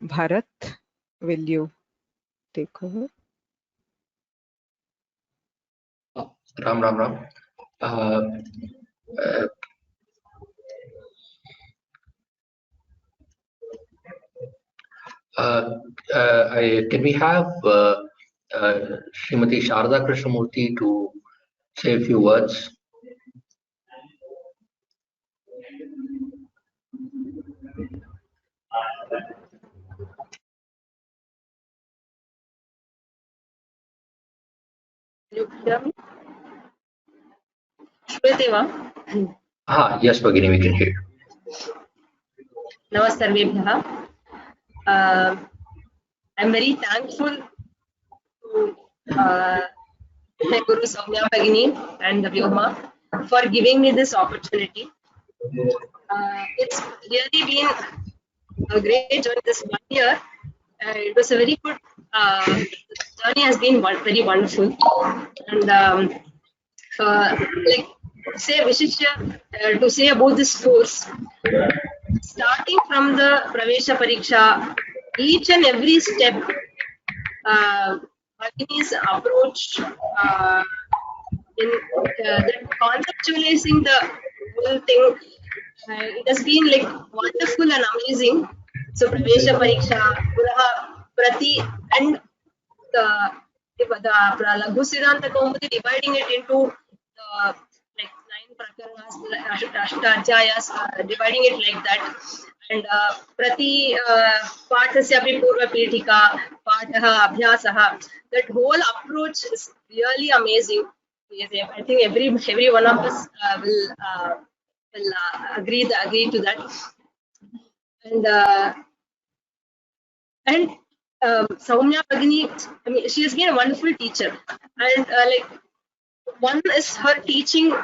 Bharat, will you take over? Ram. Can we have Srimati Sharda Krishnamurthy to say a few words? You hear me? Shruti-va? Yes, Bhagini, we can hear you. Namaskarbhyah. I'm very thankful to my Guru Soumya Bhagini and Vyoma for giving me this opportunity. It's really been a great journey this 1 year. It was a very good journey, has been very wonderful. And like say Vishishya, to say about this course, starting from the Pravesha Pariksha, each and every step, Bhagini's approach in that conceptualizing the whole thing, it has been like wonderful and amazing. So Pravesha Pariksha, Puraha, Prati, and the Laghu Siddhanta Kaumudi, dividing it into the like 9 prakarnas, Ashtadhyayas, dividing it like that. And Prati Pathasyapi Purva Pitika, Pathaha, Abhyasaha, that whole approach is really amazing. I think every one of us will agree to that. And Soumya Bhagini, I mean, she has been a wonderful teacher, and like one is her teaching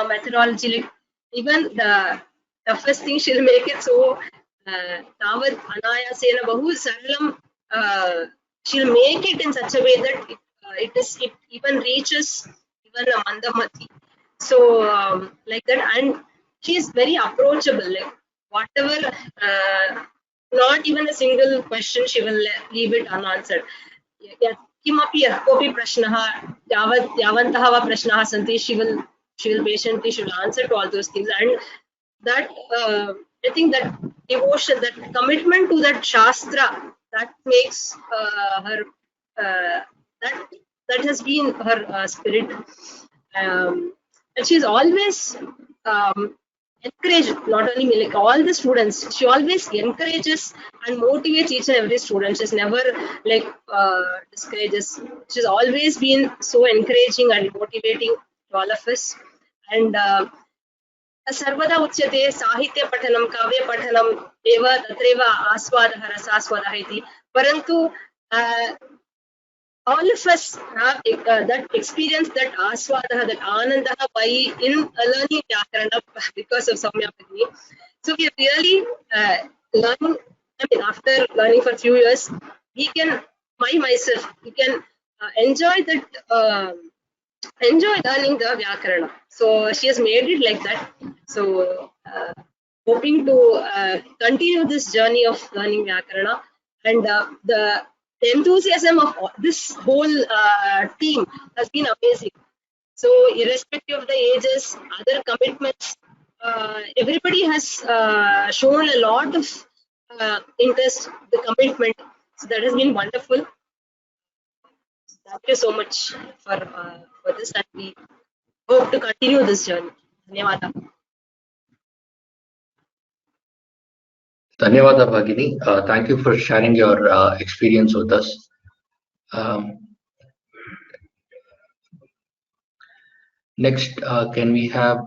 methodology. Like even the toughest thing, she'll make it so Tavad Anayasena Bahu Saralam. She'll make it in such a way that it even reaches even a Mandamati. So like that, and she is very approachable. Like whatever. Not even a single question she will leave it unanswered. Kimapi kopi prashnaha yavantah va prashnaha santi, she will patiently answer to all those things. And that I think that devotion, that commitment to that shastra, that makes her that has been her spirit, and she's always encourage not only me, like all the students. She always encourages and motivates each and every student. She's never like discourages. She's always been so encouraging and motivating to all of us. And सर्वदा उच्यते साहित्य पठनं काव्य पठनं एव तत्रैव आस्वादः रसास्वादः इति. परन्तु all of us have that experience, that aswadaha, that anandaha by in learning Vyakarana because of Soumya Bhagini. So we are really learning. I mean, after learning for a few years, we can, myself, we can enjoy that, enjoy learning the Vyakarana. So she has made it like that. So hoping to continue this journey of learning Vyakarana, and the enthusiasm of this whole team has been amazing. So irrespective of the ages, other commitments, everybody has shown a lot of interest, the commitment. So that has been wonderful. Thank you so much for this, and we hope to continue this journey. Dhanyawada. Dhanyawada Bhagini. Thank you for sharing your experience with us. Next, can we have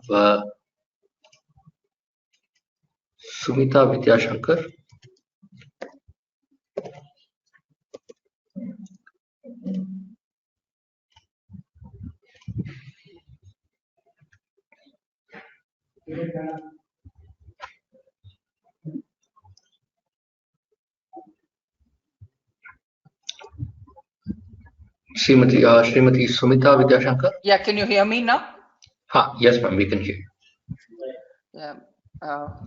Sumita Vidyashankar? Srimati Sumita Vidyashankar? Yeah, can you hear me now? Yes, ma'am, we can hear you. Yeah.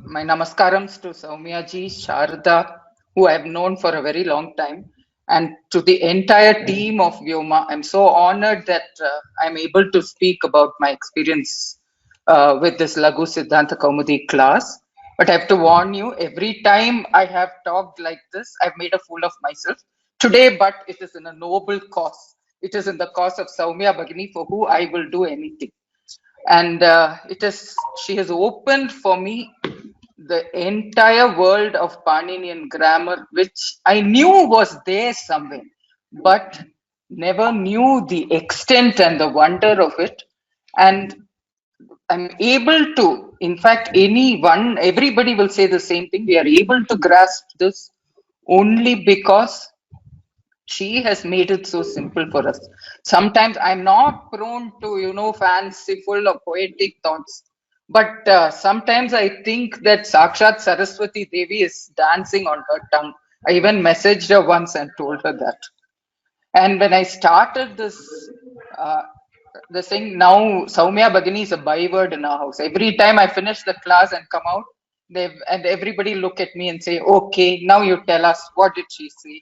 My namaskarams to Soumya ji, Sharda, who I've known for a very long time. And to the entire team of Vyoma, I'm so honored that I'm able to speak about my experience with this Laghu Siddhanta Kaumudi class. But I have to warn you, every time I have talked like this, I've made a fool of myself. Today, but it is in a noble cause. It is in the cause of Soumya Bhagini, for who I will do anything. And she has opened for me the entire world of Paninian grammar, which I knew was there somewhere, but never knew the extent and the wonder of it. And I'm able to, in fact, everybody will say the same thing. We are able to grasp this only because she has made it so simple for us. Sometimes I'm not prone to, fanciful or poetic thoughts. But sometimes I think that Sakshat Saraswati Devi is dancing on her tongue. I even messaged her once and told her that. And when I started this thing, now Soumya Bhagini is a byword in our house. Every time I finish the class and come out, and everybody look at me and say, okay, now you tell us, what did she say?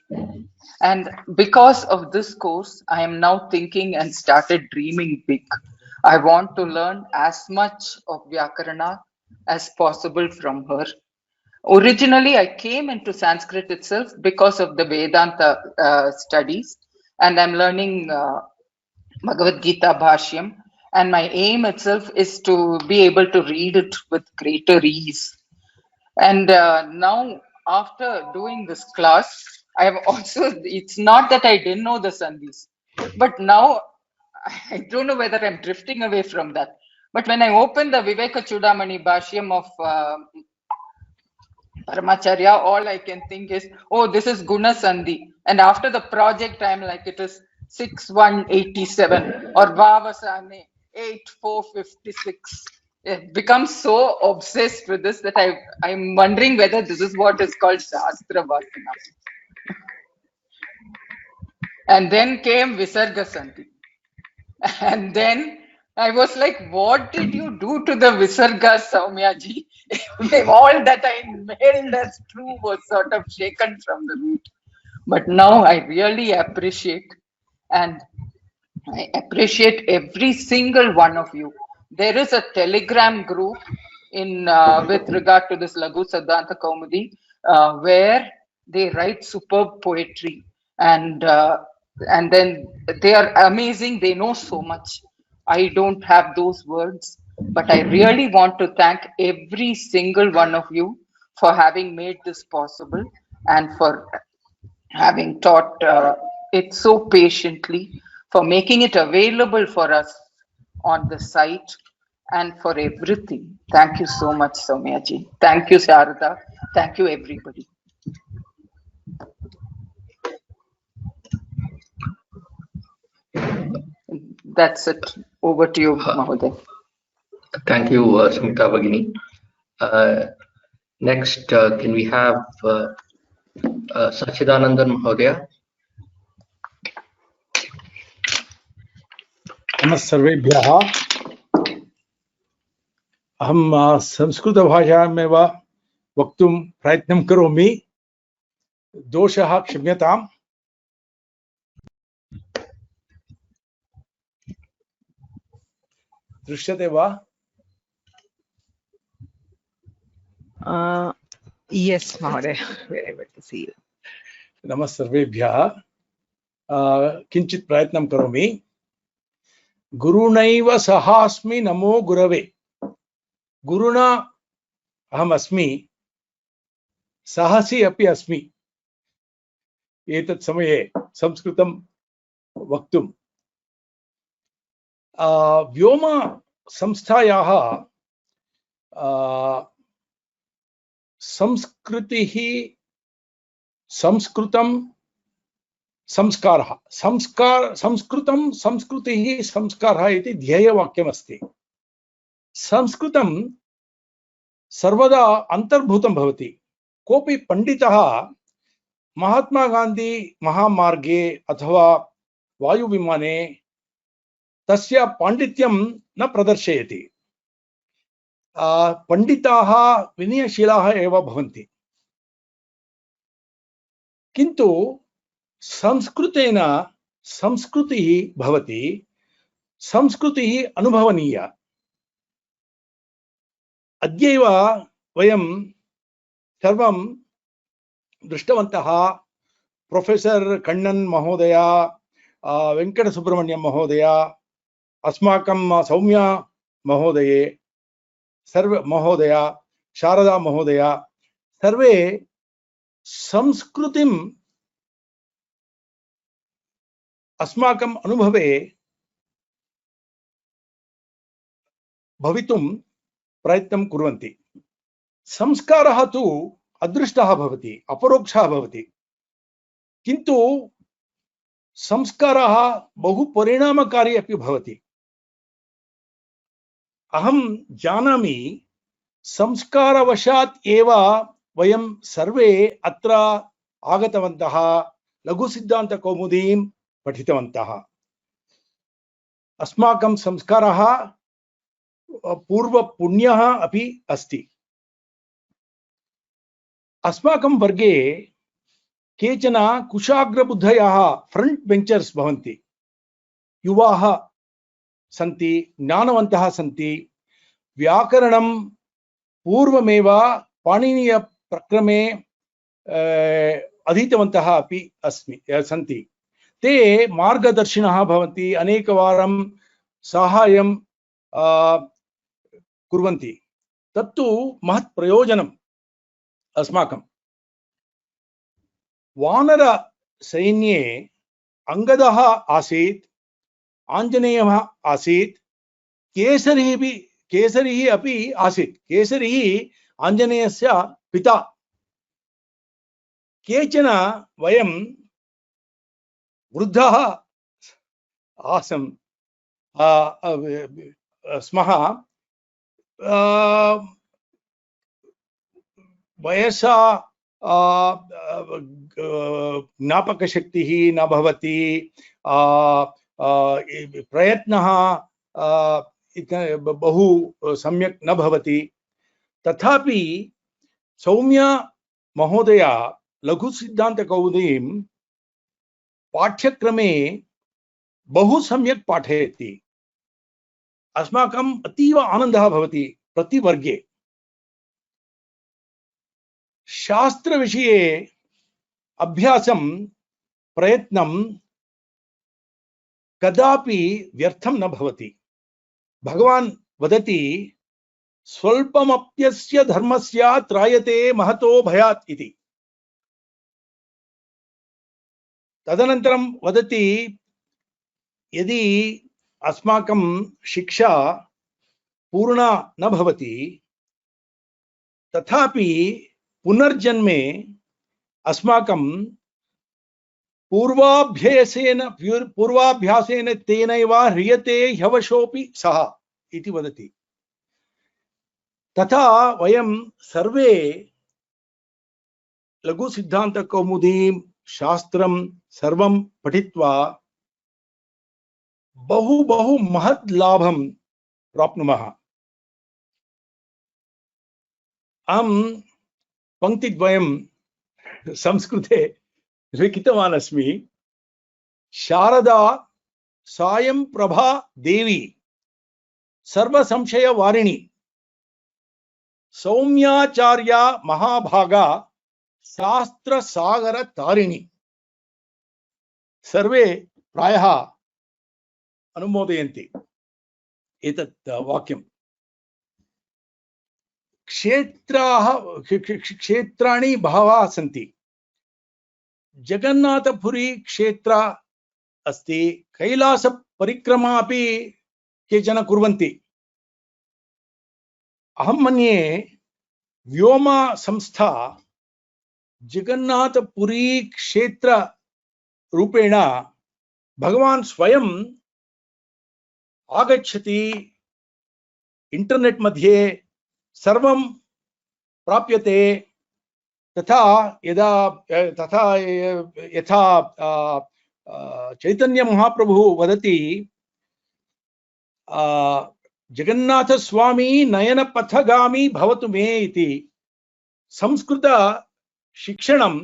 And because of this course, I am now thinking and started dreaming big. I want to learn as much of Vyakarana as possible from her. Originally, I came into Sanskrit itself because of the Vedanta studies, and I'm learning Bhagavad Gita Bhashyam, and my aim itself is to be able to read it with greater ease. And now, after doing this class, I have also, it's not that I didn't know the Sandhis, but now I don't know whether I'm drifting away from that. But when I open the Viveka Chudamani Bhashyam of Paramacharya, all I can think is, oh, this is Guna Sandhi. And after the project, I'm like, it is 6187 or Vavasane 8456. I've become so obsessed with this that I'm wondering whether this is what is called Shastra Vakana. And then came Visarga Sandhi. And then I was like, what did you do to the Visarga, Soumyaji? All that I held as true was sort of shaken from the root. But now I really appreciate, and I appreciate every single one of you. There is a Telegram group in with regard to this Laghu Siddhanta Kaumudi where they write superb poetry, and then they are amazing. They know so much. I don't have those words, but I really want to thank every single one of you for having made this possible and for having taught it so patiently, for making it available for us on the site, and for everything. Thank you so much, Soumyaji. Thank you, Sharada. Thank you, everybody. That's it. Over to you, Mahoday. Thank you, Smita Bhagini. Next, can we have Sachidanandan Mahodaya? नमस्सर्वेभ्यः अहं संस्कृतभाषायामेव वक्तुं प्रयत्नं करोमि दोषः क्षम्यताम् दृश्यते वा Yes, Mahoday. We're able to see you. नमस्सर्वेभ्यः किञ्चित् प्रयत्नं करोमि गुरुणैव सहास्मि नमो गुरवे गुरुणा अहमस्मि सहसि अपि अस्मि एतत् समये संस्कृतं वक्तुं व्योम संस्थायाः संस्कृतिः संस्कृतं संस्कारः संस्कृतं संस्कृतिः संस्कारः इति ध्येयवाक्यमस्ति संस्कृतं सर्वदा अन्तर्भूतं भवति कोऽपि पण्डितः महात्मा गान्धी महामार्गे अथवा वायुविमाने तस्य पाण्डित्यं न प्रदर्शयति पण्डिताः विनयशीलाः एव भवन्ति किन्तु संस्कृतेन संस्कृतिः भवति, संस्कृतिः अनुभवनीया। अद्यैव वयं सर्वं दृष्टवन्तः, प्रोफेसर् कण्णन् महोदय, वेङ्कटसुब्रह्मण्यं महोदय, अस्माकं सौम्या महोदये, सर्वे महोदय, शारदा महोदय, सर्वे संस्कृतिम् अस्माकम् अनुभवे भवितुं प्रयत्नं कुर्वन्ति। संस्कारः तु अदृष्टः भवति, अपरोक्षः भवति, किन्तु संस्कारः बहु परिणामकारी अपि भवति। अहं जानामि, संस्कारवशात् एव वयं सर्वे अत्र आगतवन्तः, लघुसिद्धान्तकौमुदीं पठितवन्तः। अस्माकं संस्कारः पूर्वपुण्यः अपि अस्ति। अस्माकं वर्गे केचन कुशाग्रबुद्धयः फ्रंट बेंचर्स भवन्ति, युवाः सन्ति, ज्ञानवन्तः सन्ति, व्याकरणं पूर्वमेव पाणिनीय प्रक्रमे अधीतवन्तः अपि सन्ति। ते मार्गदर्शिनः भवन्ति, अनेकवारं साहाय्यं कुर्वन्ति। तत्तु महत् प्रयोजनम् अस्माकं। वानर सैन्ये अंगदः आसीत्, आञ्जनेयः आसीत्, केसरी अपि आसीत्। केसरी आञ्जनेयस्य पिता। केचन वयं वृद्धः आसम् स्मः, वयसा ज्ञापकशक्तिः न भवति, प्रयत्नः बहु सम्यक् न भवति। तथापि सौम्या महोदया लघुसिद्धान्तकौमुदीं पाठ्यक्रमे बहु सम्यक् पाठयति। अस्माकम् अतीव आनन्दः भवति प्रतिवर्गे। शास्त्रविषये अभ्यासं प्रयत्नं कदापि व्यर्थं न भवति। भगवान् वदति, स्वल्पमप्यस्य धर्मस्य त्रायते महतो भयात् इति। तदनन्तरं वदति, यदि अस्माकं शिक्षा पूर्णा न भवति, तथापि पुनर्जन्मे अस्माकं पूर्वाभ्यासेन तेनैव ह्रियते ह्यवशोऽपि सः इति वदति। तथा वयं सर्वे लघुसिद्धान्तकौमुदीं शास्त्रं सर्वं पठित्वा बहु महत् लाभं प्राप्नुमः। अहं पंक्तिद्वयं संस्कृते लिखितवान् अस्मि। शारदा सायं प्रभा देवी सर्वसंशयवारिणी, सौम्याचार्या महाभागा शास्त्रसागर तारिणी। सर्वे प्रायः अनुमोदयन्ति एतत् वाक्यं। क्षेत्राणि बहवः सन्ति। जगन्नाथपुरी क्षेत्र अस्ति, कैलास परिक्रमा अपि केचन कुर्वन्ति। अहं मन्ये व्योमा संस्था जगन्नाथपुरी क्षेत्र रूपेण भगवान् स्वयं आगच्छति, इंटरनेट मध्ये सर्वं प्राप्यते। तथा यथा चैतन्य महाप्रभु वदति, जगन्नाथ स्वामी नयन पथगामी भवतु मे इति। संस्कृत शिक्षणं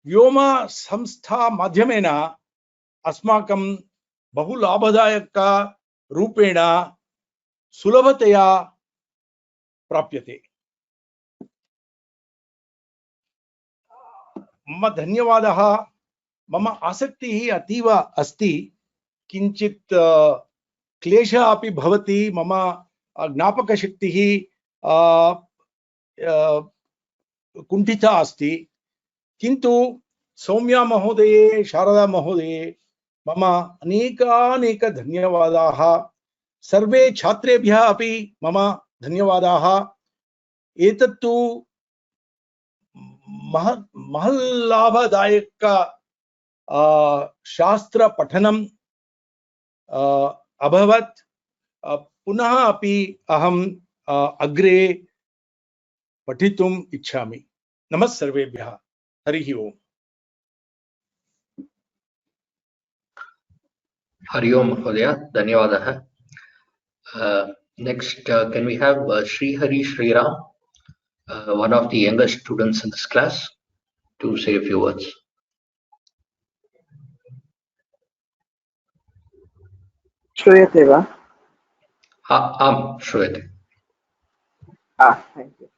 व्योम संस्था माध्यमेन अस्माकं बहु लाभदायक रूपेण सुलभतया प्राप्यते। मम धन्यवादः। मम आसक्तिः अतीव अस्ति, किञ्चित् क्लेशः अपि भवति। मम ज्ञापकशक्तिः कुण्ठिता अस्ति, किन्तु सौम्या महोदये, शारदा महोदये, मम अनेकानेक धन्यवादाः। सर्वे छात्रेभ्यः अपि मम धन्यवादाः। एतत्तु महल्लाभदायक शास्त्र पठनम् अभवत्। पुनः अपि अहम् अग्रे पठितुम् इच्छामि। नमः सर्वेभ्यः। हरिः ओम्। Hari Om Mahodaya, Dhanyavadaha. Next, can we have Sri Hari Sriram, one of the youngest students in this class, to say a few words. श्रूयते वा? Shruyate. Thank you.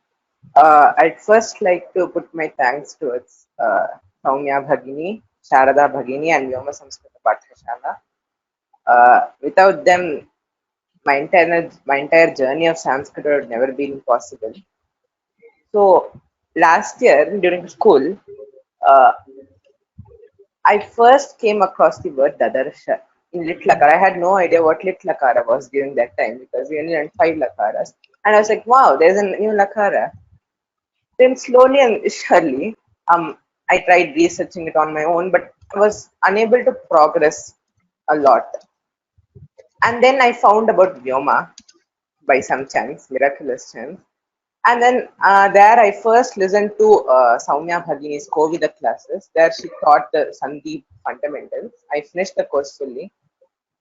I'd first like to put my thanks towards Saumya Bhagini, Sharada Bhagini, and Vyoma Samskrita Pathashala. Without them, my entire journey of Sanskrit would never been possible. So last year during school, I first came across the word Dadarsha in Lit Lakara. I had no idea what Lit Lakara was during that time because we only learned 5 Lakaras. And I was like, wow, there's a new Lakara. Then slowly and surely, I tried researching it on my own, but I was unable to progress a lot. And then I found about Vyoma by some chance, miraculous chance. And then there I first listened to Saumya Bhagini's Kovida classes. There she taught the Sandeep fundamentals. I finished the course fully,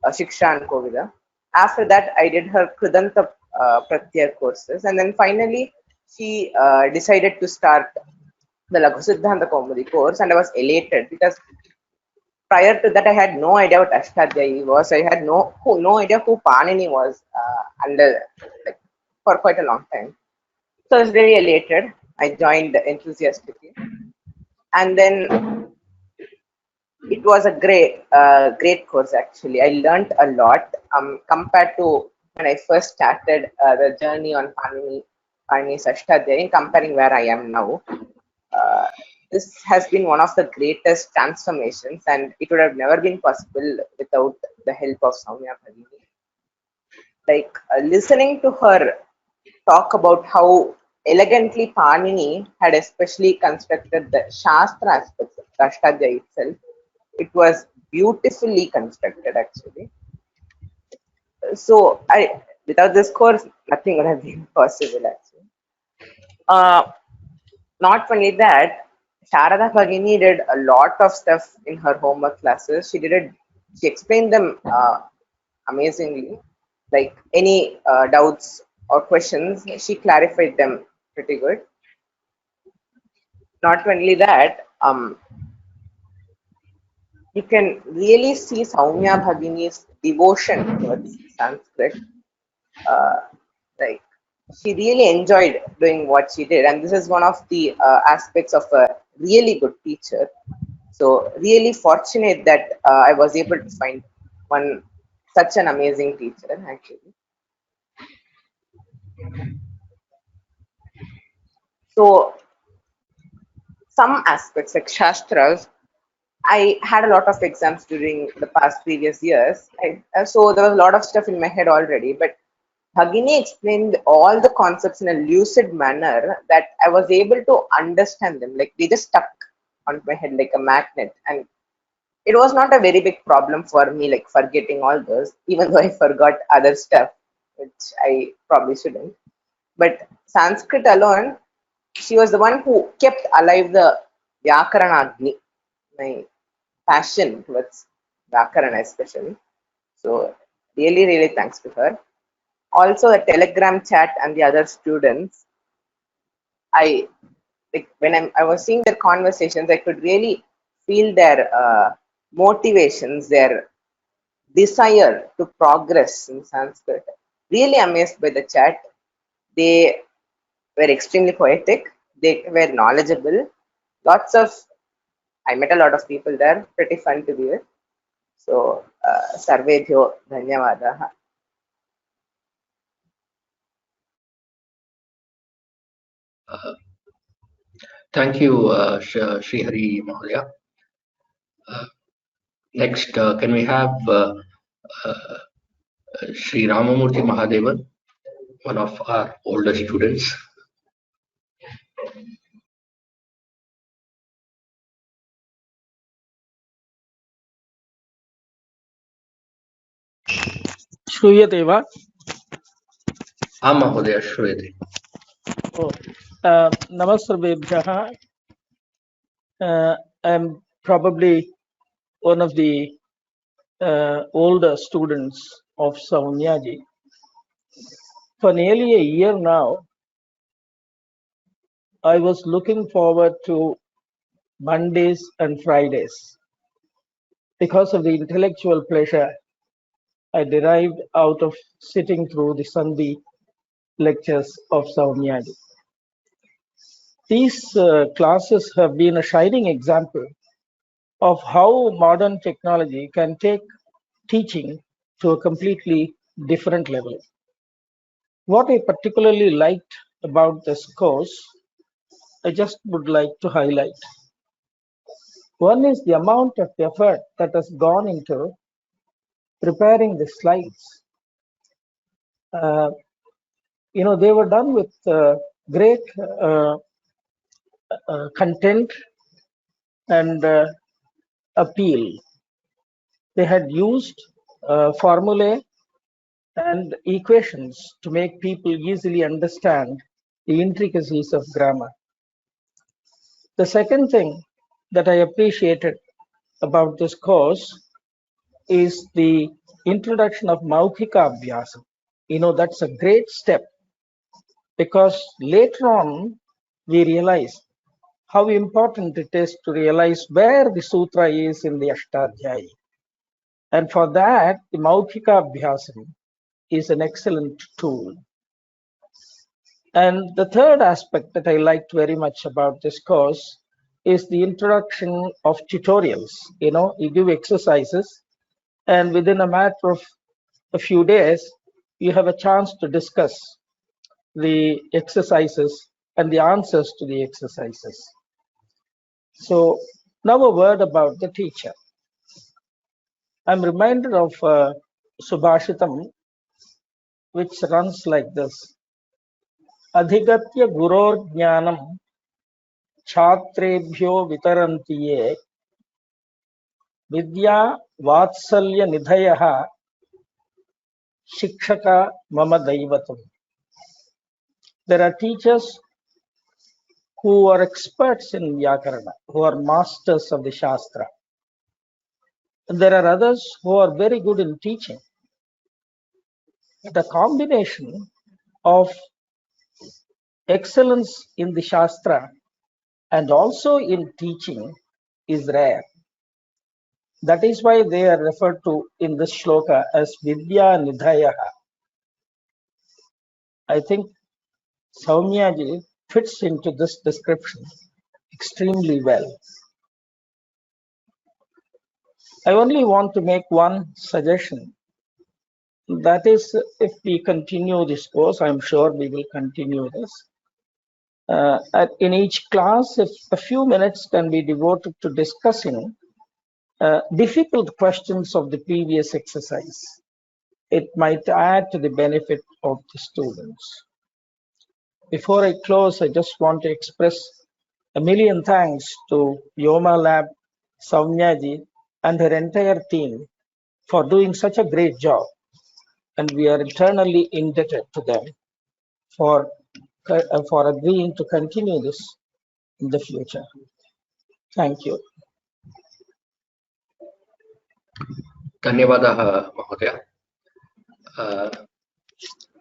Shiksha and Kovida. After that, I did her Kridanta Pratyaya courses. And then finally, she decided to start the Laghu Siddhanta Kaumudi course. And I was elated because prior to that, I had no idea what Ashtadhyayi was. I had no idea who Panini was for quite a long time. So I was really elated. I joined enthusiastically, and then it was a great course actually. I learned a lot compared to when I first started the journey on Panini's Ashtadhyayi. Comparing where I am now, this has been one of the greatest transformations, and it would have never been possible without the help of Saumya Bhagini. Like listening to her talk about how elegantly Panini had especially constructed the Shastra aspects of Ashtadhyayi itself. It was beautifully constructed actually. So without this course, nothing would have been possible actually. Not only that, Sharada Bhagini did a lot of stuff in her homework classes. She explained them amazingly. Like any doubts or questions, she clarified them pretty good. Not only that, you can really see Saumya Bhagini's devotion towards Sanskrit. Like she really enjoyed doing what she did, and this is one of the aspects of a really good teacher. So really fortunate that I was able to find such an amazing teacher actually. So some aspects like Shastras, I had a lot of exams during the previous years. So there was a lot of stuff in my head already, but Bhagini explained all the concepts in a lucid manner that I was able to understand them. Like they just stuck on my head like a magnet. And it was not a very big problem for me, like forgetting all those, even though I forgot other stuff, which I probably shouldn't. But Sanskrit alone, she was the one who kept alive the Vyakarana Agni, my passion towards Vyakarana especially. So really, really thanks to her. Also the Telegram chat and the other students, I like when I was seeing their conversations, I could really feel their motivations, their desire to progress in Sanskrit. Really amazed by the chat. They were extremely poetic. They were knowledgeable. Lots of I met a lot of people there. Pretty fun to be with. So, Sarvebhyo Dhanyavadaha. Thank you, Sri Hari Mahodaya. Next, can we have Sri Ramamurthy Mahadevan, one of our older students? श्रूयते वा? आम् महोदय, श्रूयते. नमः सर्वेभ्यः. I'm probably one of the older students of Soumyaji. For nearly a year now, I was looking forward to Mondays and Fridays because of the intellectual pleasure I derived out of sitting through the Sandhi lectures of Soumyaji. These classes have been a shining example of how modern technology can take teaching to a completely different level. What I particularly liked about this course, I just would like to highlight. One is the amount of effort that has gone into preparing the slides. They were done with great content and appeal. They had used formulae and equations to make people easily understand the intricacies of grammar. The second thing that I appreciated about this course is the introduction of Maukhika Abhyasam. That's a great step because later on we realize how important it is to realize where the sutra is in the Ashtadhyayi. And for that, the Maukhika Abhyasam is an excellent tool. And the third aspect that I liked very much about this course is the introduction of tutorials. You give exercises, and within a matter of a few days, you have a chance to discuss the exercises and the answers to the exercises. So now a word about the teacher. I'm reminded of Subhashitam, which runs like this. Adhigatya guror jnanam chhatrebhyo vitaranti ye vidya vatsalya nidhayaha shikshaka mama daivatam. There are teachers who are experts in Vyakarana, who are masters of the Shastra. And there are others who are very good in teaching. The combination of excellence in the Shastra and also in teaching is rare. That is why they are referred to in this shloka as Vidya Nidhayaha. I think Soumyaji fits into this description extremely well. I only want to make one suggestion. That is, if we continue this course, I'm sure we will continue this. In each class, if a few minutes can be devoted to discussing difficult questions of the previous exercise, it might add to the benefit of the students. Before I close, I just want to express a million thanks to Vyoma Lab, Soumyaji, and her entire team for doing such a great job. And we are eternally indebted to them for agreeing to continue this in the future. Thank you. Dhanyavadaha, Mahodaya.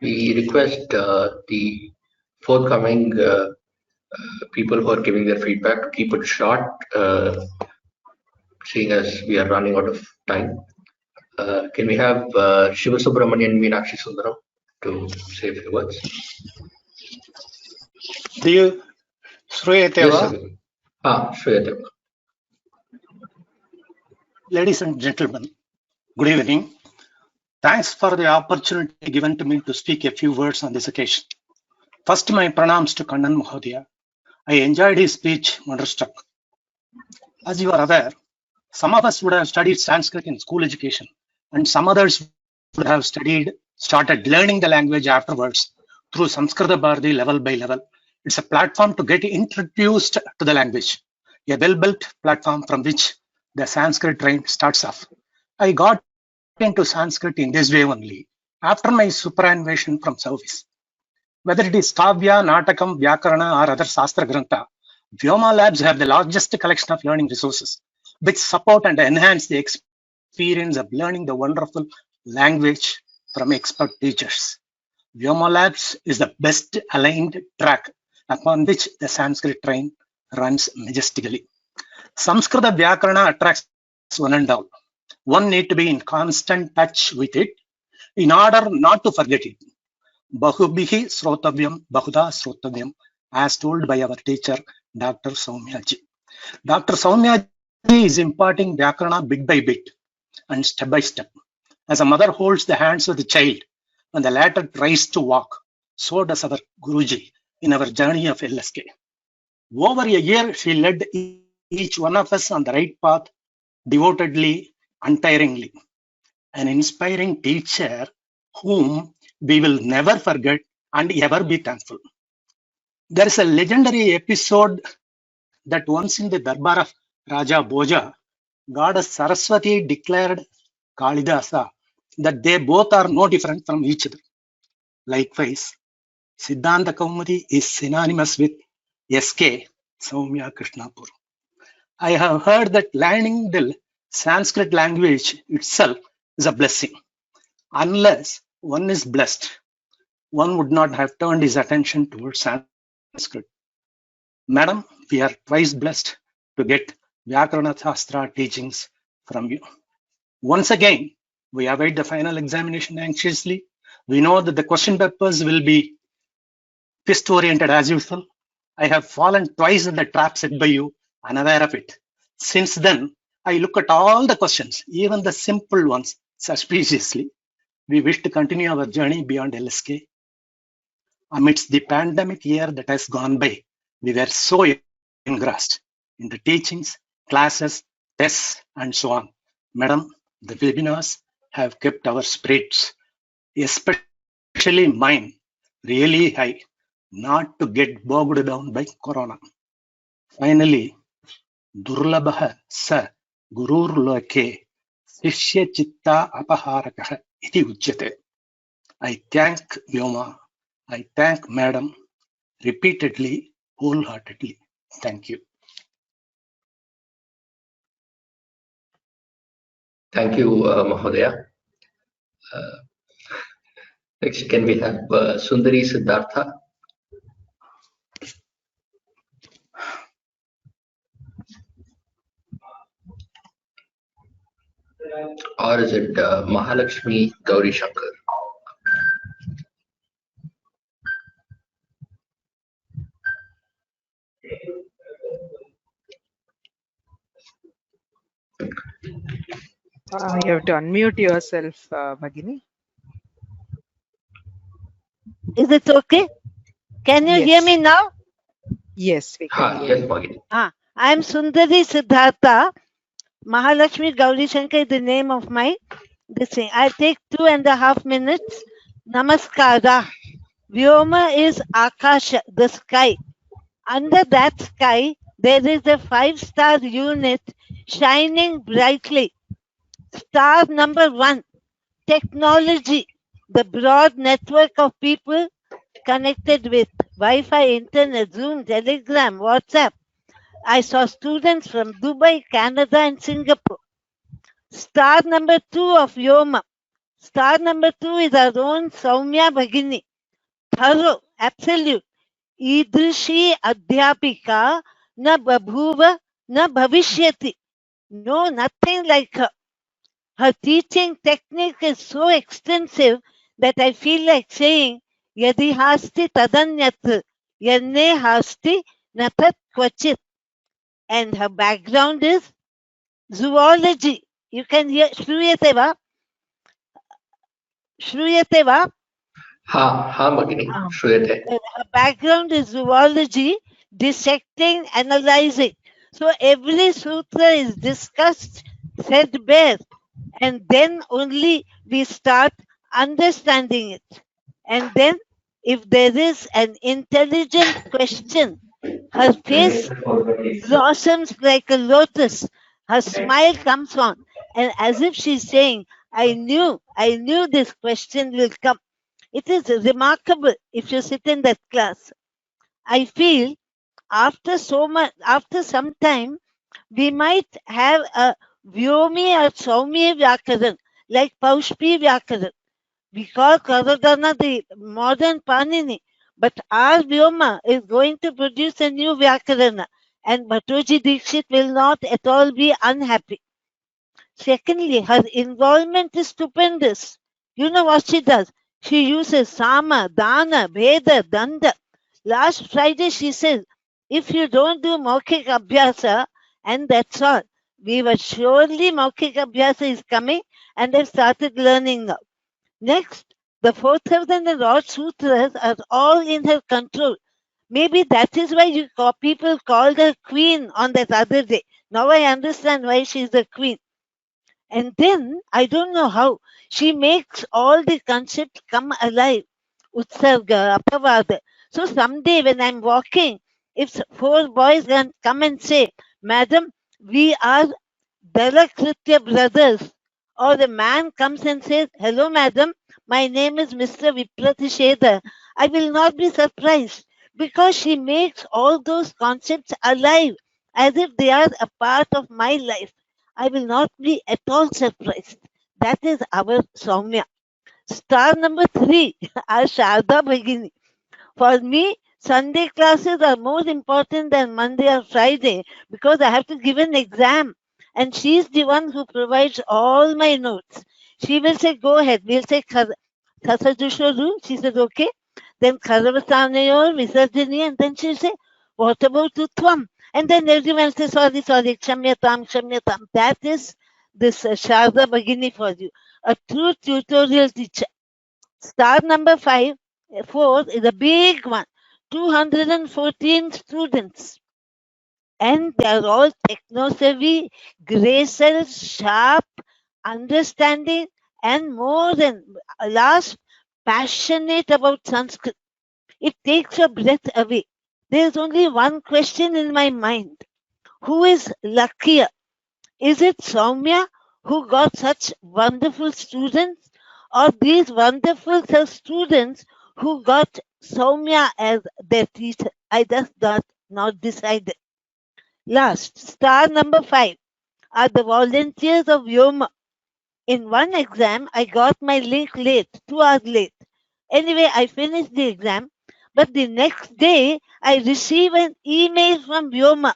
We request the forthcoming people who are giving their feedback to keep it short, seeing as we are running out of time. Can we have Shiva Subramanian and Meenakshi Sundaram to say a few words? Do you Shruyate Yes, va? sir. Shruyate. Ladies and gentlemen, good evening. Thanks for the opportunity given to me to speak a few words on this occasion. First, my pranams to Kannan Mahodaya. I enjoyed his speech, wonderstruck. As you are aware, some of us would have studied Sanskrit in school education, and some others would have started learning the language afterwards through Samskrita Bharati level by level. It's a platform to get introduced to the language, a well-built platform from which the Sanskrit train starts off. I got into Sanskrit in this way only after my superannuation from service. Whether it is Kavya, Natakam, Vyakarana or other Sastra Grantha, Vyoma Labs have the largest collection of learning resources which support and enhance the experience of learning the wonderful language from expert teachers. Vyoma Labs is the best aligned track upon which the Sanskrit train runs majestically. Samskrita Vyakarana attracts one and all. One need to be in constant touch with it in order not to forget it. Bahubhihi Srotavyam, Bahuda Srotavyam, as told by our teacher, Dr. Soumyaji. Dr. Soumyaji is imparting Vyakarana bit by bit and step by step. As a mother holds the hands of the child when the latter tries to walk, so does our Guruji in our journey of LSK. Over a year, she led each one of us on the right path, devotedly, untiringly. An inspiring teacher whom we will never forget and ever be thankful. There is a legendary episode that once in the Darbar of Raja Bhoja, Goddess Saraswati declared Kalidasa that they both are no different from each other. Likewise, Siddhanta Kaumudi is synonymous with SK Soumya Krishnapur. I have heard that learning the Sanskrit language itself is a blessing. Unless one is blessed, one would not have turned his attention towards Sanskrit. Madam, we are twice blessed to get Vyakarana Shastra teachings from you. Once again, we await the final examination anxiously. We know that the question papers will be twist-oriented as usual. I have fallen twice in the trap set by you, unaware of it. Since then, I look at all the questions, even the simple ones, suspiciously. We wish to continue our journey beyond LSK. Amidst the pandemic year that has gone by, we were so engrossed in the teachings, classes, tests, and so on. Madam, the webinars have kept our spirits, especially mine, really high, not to get bogged down by Corona. Finally, Durlabha sa Gurur Loke Shishya Chitta Apaharakah iti Uchyate. I thank Vyoma, I thank Madam repeatedly, wholeheartedly. Thank you. Thank you, Mahodaya. Next, can we have Sundari Siddhartha? Or is it Mahalakshmi Gauri Shankar? You have to unmute yourself, Bhagini. Is it okay? Can you hear Yes. me now? Yes, we can hear Yes, you. Bhagini. I am Sundari Siddhartha. Mahalakshmi Gauri Shankar is the name of my this thing. I take 2.5 minutes. Namaskara. Vyoma is Akasha, the sky. Under that sky, there is a 5-star unit shining brightly. Star number 1, technology, the broad network of people connected with Wi-Fi, internet, Zoom, Telegram, WhatsApp. I saw students from Dubai, Canada, and Singapore. Star number 2 of Vyoma. Star number 2 is our own Soumya Bhagini. Thorough, absolute. idrishi adhyapika na babhuva na bhavishyati. No, nothing like her. Her teaching technique is so extensive that I feel like saying, Yadi hasti tadanyat, yanne hasti natat kvachit. And her background is zoology. You can hear, Shruyate va? Shruyate va? Ha, Bhagini, Shruyate. Her background is zoology, dissecting, analyzing. So every sutra is discussed, said bare, and then only we start understanding it. And then, if there is an intelligent question, her face blossoms like a lotus, her smile comes on, and as if she's saying, I knew this question will come. It is remarkable if you sit in that class. I feel after some time, we might have a Vyomi or Saumya Vyakaran, like Paushpi Vyakaran. We call Karadana the modern Panini, but our Vyoma is going to produce a new Vyakarana, and Bhattoji Dikshit will not at all be unhappy. Secondly, her involvement is stupendous. You know what she does? She uses Sama, Dana, Veda, Danda. Last Friday she said, if you don't do Maukik Abhyasa, and that's all, we were surely Maukik Abhyasa is coming, and I've started learning now. Next, the 4,000 and odd sutras are all in her control. Maybe that is why people called her queen on that other day. Now I understand why she's the queen. And then, I don't know how, she makes all the concepts come alive. Utsarga, Apavada. So someday when I'm walking, if 4 boys can come and say, Madam, we are Dalakritya brothers, or the man comes and says, hello madam, my name is Mr. Vipratisheda, I will not be surprised, because she makes all those concepts alive as if they are a part of my life. I will not be at all surprised. That is our Saumya. Star number 3, our Sharda Bhagini. For me, Sunday classes are more important than Monday or Friday because I have to give an exam. And she's the one who provides all my notes. She will say, go ahead. We'll say, Thasajushoru. She says, okay. Then Kharavasanayor, Visarjini. And then she'll say, what about Utvam? And then everyone says, sorry, Kshamyatam. That is this Sharda Bhagini for you. A true tutorial teacher. Star number 4 is a big one. 214 students. And they are all techno-savvy, graceful, sharp, understanding, and more than last, passionate about Sanskrit. It takes your breath away. There is only one question in my mind. Who is luckier? Is it Saumya who got such wonderful students, or these wonderful students who got Saumya as their teacher? I just not decided. Last, star number 5 are the volunteers of Vyoma. In one exam, I got my link late, 2 hours late. Anyway, I finished the exam, but the next day, I received an email from Vyoma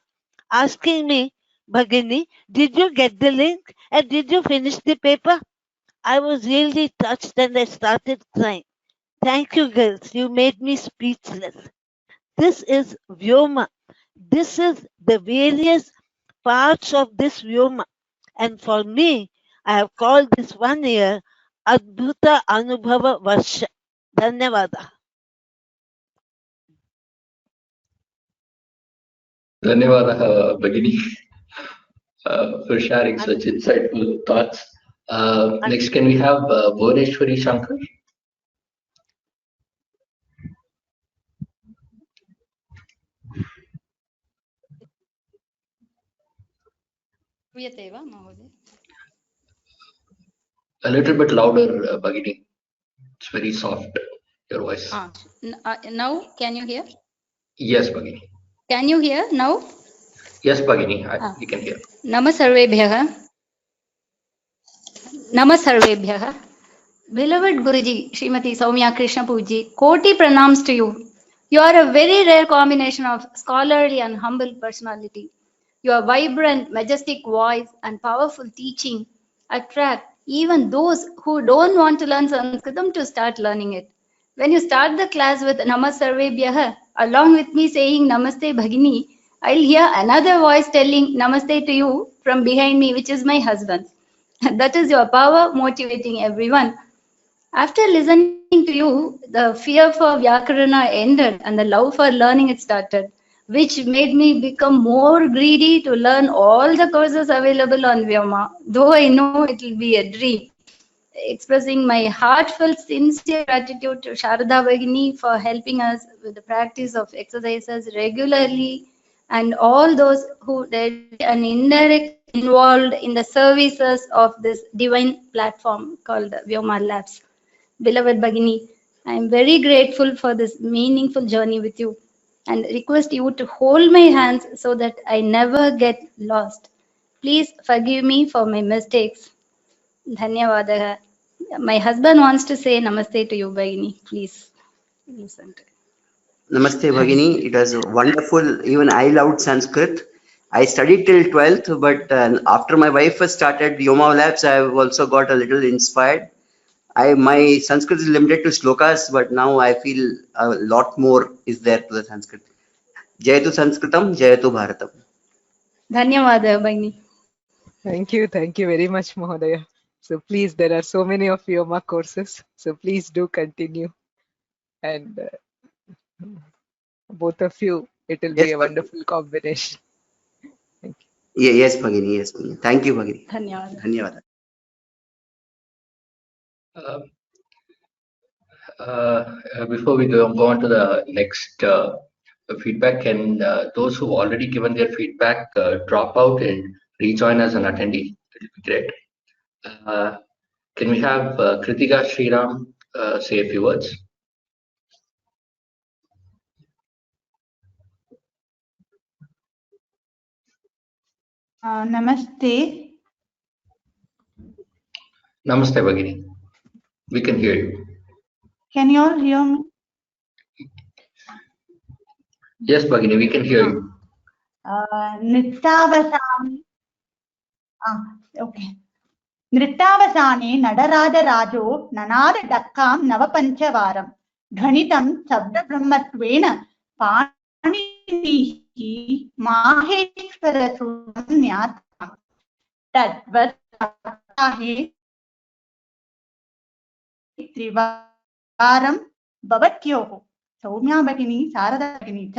asking me, Bhagini, did you get the link and did you finish the paper? I was really touched and I started crying. Thank you, girls. You made me speechless. This is Vyoma. This is the various parts of this Vyoma. And for me, I have called this 1 year Adbhuta Anubhava Varsha. Dhanyavada. Dhanyavada, Bhagini, for sharing such insightful thoughts. Next, can we have Bhuvaneshwari Shankar? A little bit louder, Bhagini. It's very soft, your voice. Now, can you hear? Yes, Bhagini. Can you hear now? Yes, Bhagini, we can hear. Namasarvebhyah. Beloved Guruji, Srimati Saumya Krishna Puji, Koti pranams to you. You are a very rare combination of scholarly and humble personality. Your vibrant, majestic voice and powerful teaching attract even those who don't want to learn Sanskritam to start learning it. When you start the class with Namas Sarvebhyah, along with me saying Namaste Bhagini, I'll hear another voice telling Namaste to you from behind me, which is my husband. That is your power motivating everyone. After listening to you, the fear for Vyakarana ended and the love for learning it started, which made me become more greedy to learn all the courses available on Vyoma, though I know it will be a dream. Expressing my heartfelt, sincere gratitude to Sharada Bhagini for helping us with the practice of exercises regularly, and all those who directly and indirectly involved in the services of this divine platform called Vyoma Labs. Beloved Bhagini, I am very grateful for this meaningful journey with you and request you to hold my hands so that I never get lost. Please forgive me for my mistakes. Dhanyavadaha. My husband wants to say namaste to you, Bhagini. Please listen to it. Namaste Bhagini, it was wonderful. Even I loved Sanskrit. I studied till 12th, but after my wife has started Vyoma Labs, I have also got a little inspired. My Sanskrit is limited to slokas, but now I feel a lot more is there to the Sanskrit. Jayatu Sanskritam, Jayatu Bharatam. Dhanyavadaha, Bhagini. Thank you very much, Mahodaya. So please, there are so many of Vyoma courses, so please do continue. And both of you, it will be a wonderful combination. Thank you. Yes, Bhagini, yes, Bhagini. Thank you, Bhagini. Dhanyavadaha. Dhanyavada. Before we go on to the next feedback, can those who've already given their feedback drop out and rejoin as an attendee? It would be great. Can we have Kritika Sriram say a few words? Namaste. Namaste, Bhagini. We can hear you. Can you all hear me? Yes, Bhagini, we can hear you. Nittavasani. Okay. Nittavasani Nadarada Rajo Nanada Dakkam Navapanchavaram Dhanitam Sabda Brahmatvena Paninihi Maheshwara Sunyata Tadvat Sahe Trivaram Babatyoho Soumya Bhagini Sarada Bhagini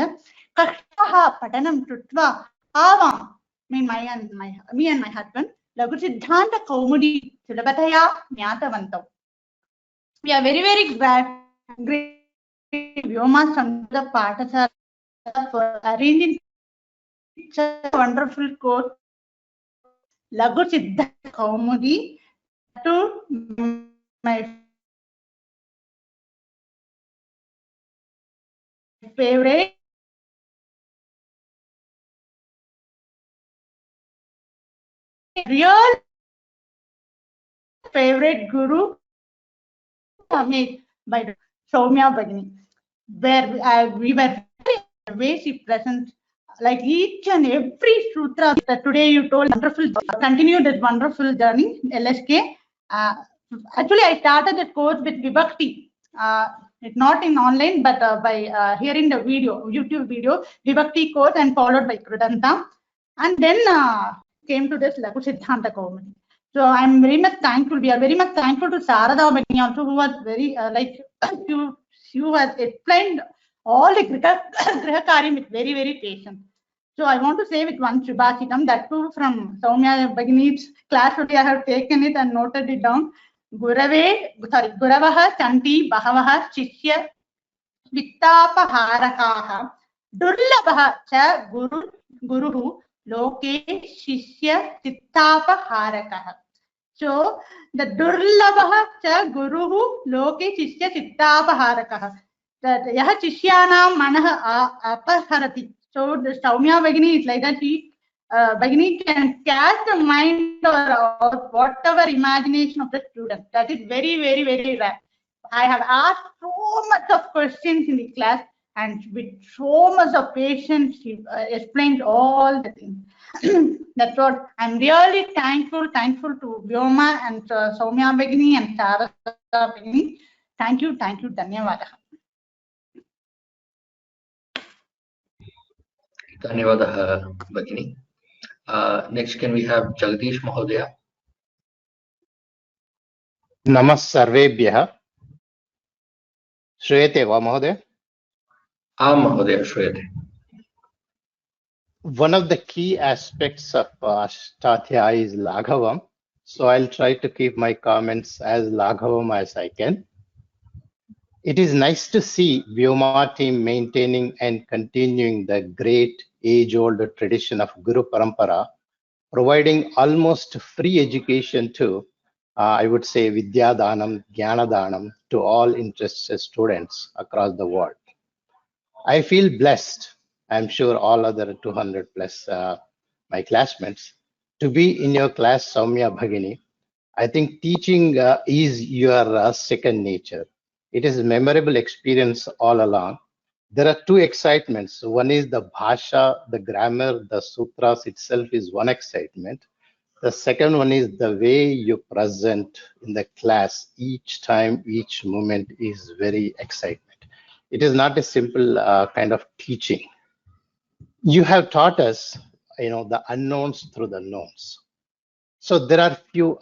Kashtaha Patanam Trutva Avam me and my husband Lagu Siddhanta Kaumudi Sulabataya Nyatavantam. We are very great Vyoma Samhita Pathasala for arranging such a wonderful course. Lagu Siddhanta Kaumudi to my favorite real favorite guru made by Soumya Bhagini, where we were the way she presents like each and every sutra that today you told wonderful continue this wonderful journey LSK. Actually I started that course with Vibhakti. It's not in online, but by hearing the video, YouTube video, Vibhakti course and followed by Kridanta. And then came to this Lagu Siddhanta Kaumudi. So I'm very much thankful. We are very much thankful to Sarada Bhagini also, who was very you has explained all the Grihakari with very patient. So I want to say with one Shubhashitam, that too from Soumya Bhagini's class today I have taken it and noted it down. Guravaha Chanti Bahavaha Shishya Vittapharakaha Durlabha Cha Guru Loke Shishya Chittapaharakaha. So the Durlabha Cha Guru Loke Shishya Chittapaharakaha. That Yaha Chishyanam Manaha Apaharati. So the Soumya Bhagini is like that. Bhagini can catch the mind or whatever imagination of the student. That is very rare. I have asked so much of questions in the class. and with so much of patience, she explains all the things. That's what I'm really thankful to Vyoma and Soumya Begini and Sarasa Begini. Thank you, Dhanyavada. Dhanyavada, Bhagini. Next, can we have Jagdish Mahodaya? नमः सर्वेभ्यः श्रूयते वा महोदय? Mahodaya, श्रूयते. One of the key aspects of Ashtadhyayi is Laghavam, so I'll try to keep my comments as Laghavam as I can. It is nice to see Vyoma team maintaining and continuing the great age-old tradition of Guru Parampara, providing almost free education to I would say Vidya Danam, Jnana Danam to all interested students across the world. I feel blessed, I'm sure all other 200 plus my classmates, to be in your class, Soumya Bhagini. I think teaching is your second nature. It is a memorable experience all along. There are two excitements. One is the bhasha, the grammar, the sutras itself is one excitement. The second one is the way you present in the class each time, each moment is very excitement. It is not a simple kind of teaching. You have taught us, the unknowns through the knowns. So there are few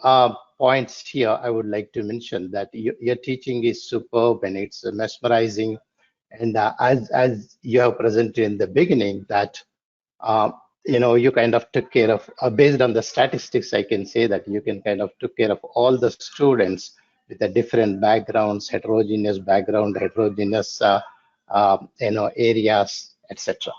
points here I would like to mention that your teaching is superb and it's mesmerizing. And as you have presented in the beginning that you kind of took care of, based on the statistics, I can say that you can kind of took care of all the students with the different backgrounds, heterogeneous background, heterogeneous, areas, etc.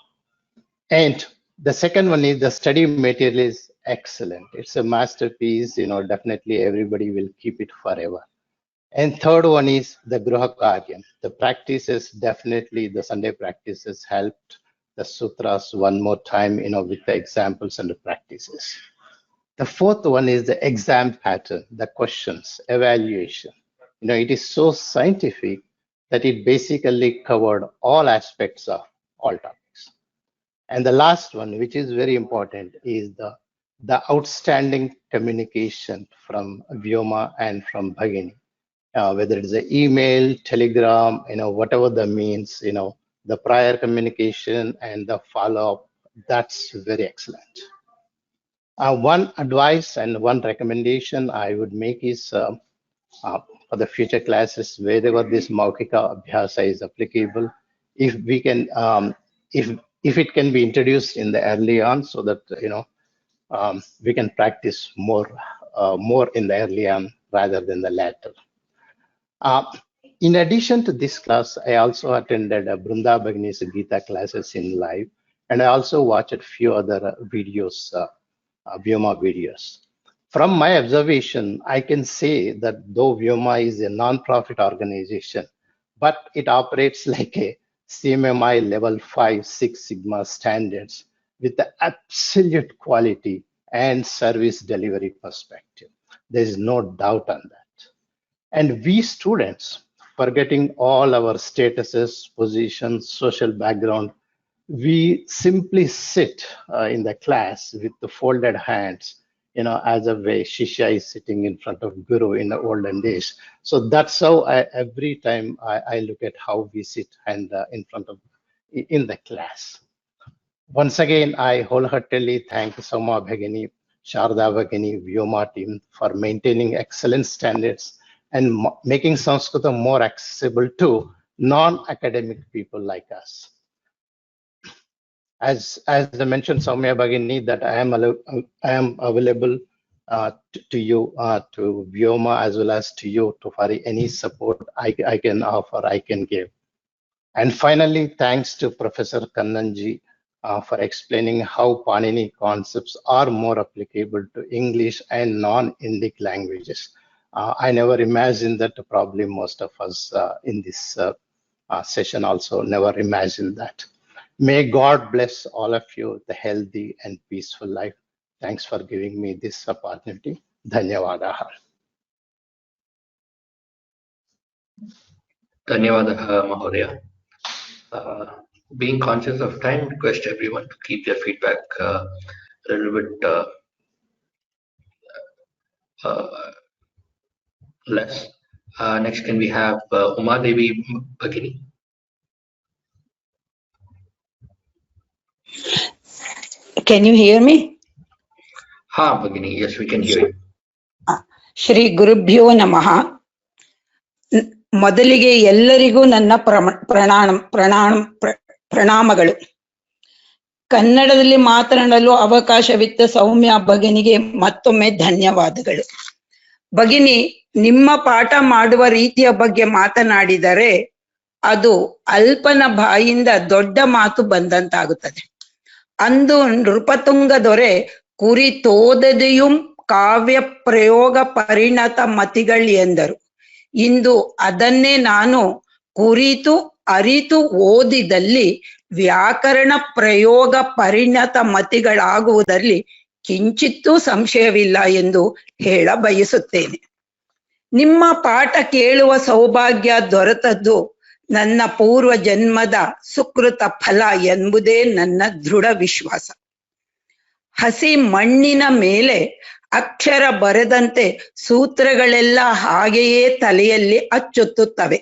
And the second one is the study material is excellent. It's a masterpiece, definitely everybody will keep it forever. And third one is the Gruha Karyam. The practices, definitely the Sunday practices helped the sutras one more time, with the examples and the practices. The fourth one is the exam pattern, the questions, evaluation. It is so scientific that it basically covered all aspects of all topics. And the last one, which is very important, is the outstanding communication from Vyoma and from Bhagini. Whether it's an email, telegram, whatever the means, the prior communication and the follow-up, that's very excellent. One advice and one recommendation I would make is for the future classes, wherever this Maukika Abhyasa is applicable, if we can, if it can be introduced in the early on so that, we can practice more in the early on rather than the latter. In addition to this class, I also attended Brunda Bhagini's Gita classes in live, and I also watched a few other videos, Vyoma videos. From my observation, I can say that though Vyoma is a non-profit organization, but it operates like a CMMI level 5, 6 Sigma standards with the absolute quality and service delivery perspective. There is no doubt on that. And we students, forgetting all our statuses, positions, social background, we simply sit in the class with the folded hands, as a way Shishya is sitting in front of Guru in the olden days. So that's how every time I look at how we sit and in the class. Once again, I wholeheartedly thank Soumya Bhagini, Sharda Bhagini, Vyoma team for maintaining excellent standards and making Sanskrit more accessible to non-academic people like us. As I mentioned, Soumya Bhagini, that I am available to you, to Vyoma, as well as to you, for any support I can offer, I can give. And finally, thanks to Professor Kannanji for explaining how Panini concepts are more applicable to English and non-Indic languages. I never imagined that. Probably most of us in this session also never imagined that. May God bless all of you with a healthy and peaceful life. Thanks for giving me this opportunity. Dhanyavada. Dhanyavada, Mahodaya. Being conscious of time, request everyone to keep their feedback a little bit less. Next, can we have Uma Devi Bhagini? Can you hear me? Ha, Bhagini, yes, we can hear you. Shri ಗುರುಭ್ಯೋ ನಮಃ. ಮೊದಲಿಗೆ ಎಲ್ಲರಿಗೂ ನನ್ನ ಪ್ರಣಾಮಗಳು. ಕನ್ನಡದಲ್ಲಿ ಮಾತನಾಡಲು ಅವಕಾಶವಿತ್ತ ಸೌಮ್ಯ ಭಗಿನಿಗೆ ಮತ್ತೊಮ್ಮೆ ಧನ್ಯವಾದಗಳು. ಭಗಿನಿ, ನಿಮ್ಮ ಪಾಠ ಮಾಡುವ ರೀತಿಯ ಬಗ್ಗೆ ಮಾತನಾಡಿದರೆ ಅದು ಅಲ್ಪನ ಬಾಯಿಂದ ದೊಡ್ಡ ಮಾತು ಬಂದಂತಾಗುತ್ತದೆ. ಅಂದು ನೃಪತುಂಗ ದೊರೆ ಕುರಿತೋದದೆಯುಂ ಕಾವ್ಯ ಪ್ರಯೋಗ ಪರಿಣತ ಮತಿಗಳು ಎಂದರು. ಇಂದು ಅದನ್ನೇ ನಾನು ಕುರಿತು ಅರಿತು ಓದಿದಲ್ಲಿ ವ್ಯಾಕರಣ ಪ್ರಯೋಗ ಪರಿಣತ ಮತಿಗಳಾಗುವುದರಲ್ಲಿ ಕಿಂಚಿತ್ತೂ ಸಂಶಯವಿಲ್ಲ ಎಂದು ಹೇಳ ಬಯಸುತ್ತೇನೆ. ನಿಮ್ಮ ಪಾಠ ಕೇಳುವ ಸೌಭಾಗ್ಯ ದೊರೆತದ್ದು ನನ್ನ ಪೂರ್ವ ಜನ್ಮದ ಸುಕೃತ ಫಲ ಎಂಬುದೇ ನನ್ನ ದೃಢ ವಿಶ್ವಾಸ. ಹಸಿ ಮಣ್ಣಿನ ಮೇಲೆ ಅಕ್ಷರ ಬರೆದಂತೆ ಸೂತ್ರಗಳೆಲ್ಲ ಹಾಗೆಯೇ ತಲೆಯಲ್ಲಿ ಅಚ್ಚೊತ್ತುತ್ತವೆ.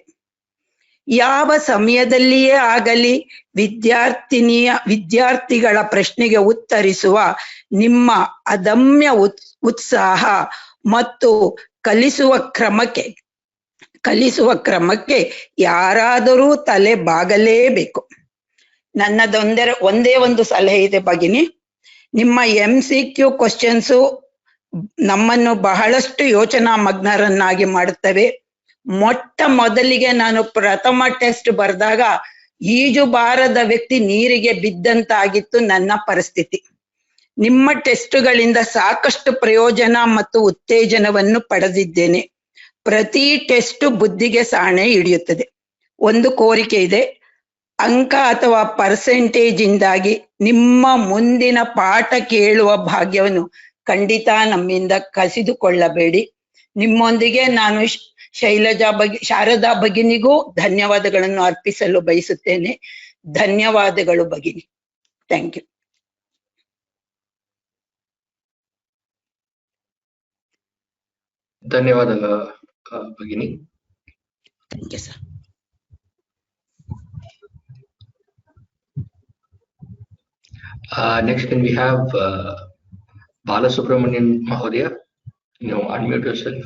ಯಾವ ಸಮಯದಲ್ಲಿಯೇ ಆಗಲಿ ವಿದ್ಯಾರ್ಥಿಗಳ ಪ್ರಶ್ನೆಗೆ ಉತ್ತರಿಸುವ ನಿಮ್ಮ ಅದಮ್ಯ ಉತ್ಸಾಹ ಮತ್ತು ಕಲಿಸುವ ಕ್ರಮಕ್ಕೆ ಯಾರಾದರೂ ತಲೆ ಬಾಗಲೇಬೇಕು. ಒಂದೇ ಒಂದು ಸಲಹೆ ಇದೆ ಭಗಿನಿ. ನಿಮ್ಮ MCQ ಕ್ವಶನ್ಸು ನಮ್ಮನ್ನು ಬಹಳಷ್ಟು ಯೋಚನಾ ಮಗ್ನರನ್ನಾಗಿ ಮಾಡುತ್ತವೆ. ಮೊಟ್ಟ ಮೊದಲಿಗೆ ನಾನು ಪ್ರಥಮ ಟೆಸ್ಟ್ ಬರೆದಾಗ ಈಜು ಬಾರದ ವ್ಯಕ್ತಿ ನೀರಿಗೆ ಬಿದ್ದಂತಾಗಿತ್ತು ನನ್ನ ಪರಿಸ್ಥಿತಿ. ನಿಮ್ಮ ಟೆಸ್ಟುಗಳಿಂದ ಸಾಕಷ್ಟು ಪ್ರಯೋಜನ ಮತ್ತು ಉತ್ತೇಜನವನ್ನು ಪಡೆದಿದ್ದೇನೆ. ಪ್ರತಿ ಟೆಸ್ಟ್ ಬುದ್ಧಿಗೆ ಸಾಣೆ ಹಿಡಿಯುತ್ತದೆ. ಒಂದು ಕೋರಿಕೆ ಇದೆ, ಅಂಕ ಅಥವಾ ಪರ್ಸೆಂಟೇಜ್ ಇಂದಾಗಿ ನಿಮ್ಮ ಮುಂದಿನ ಪಾಠ ಕೇಳುವ ಭಾಗ್ಯವನ್ನು ಖಂಡಿತ ನಮ್ಮಿಂದ ಕಸಿದುಕೊಳ್ಳಬೇಡಿ. ನಿಮ್ಮೊಂದಿಗೆ ನಾನು ಶಾರದಾ ಭಗಿನಿಗೂ ಧನ್ಯವಾದಗಳನ್ನು ಅರ್ಪಿಸಲು ಬಯಸುತ್ತೇನೆ. ಧನ್ಯವಾದಗಳು ಭಗಿನಿ. Thank you. ಧನ್ಯವಾದ ಭಗಿನಿ. Thank you sir. Next, can we have Balasubramanian Mahodaya? Unmute yourself.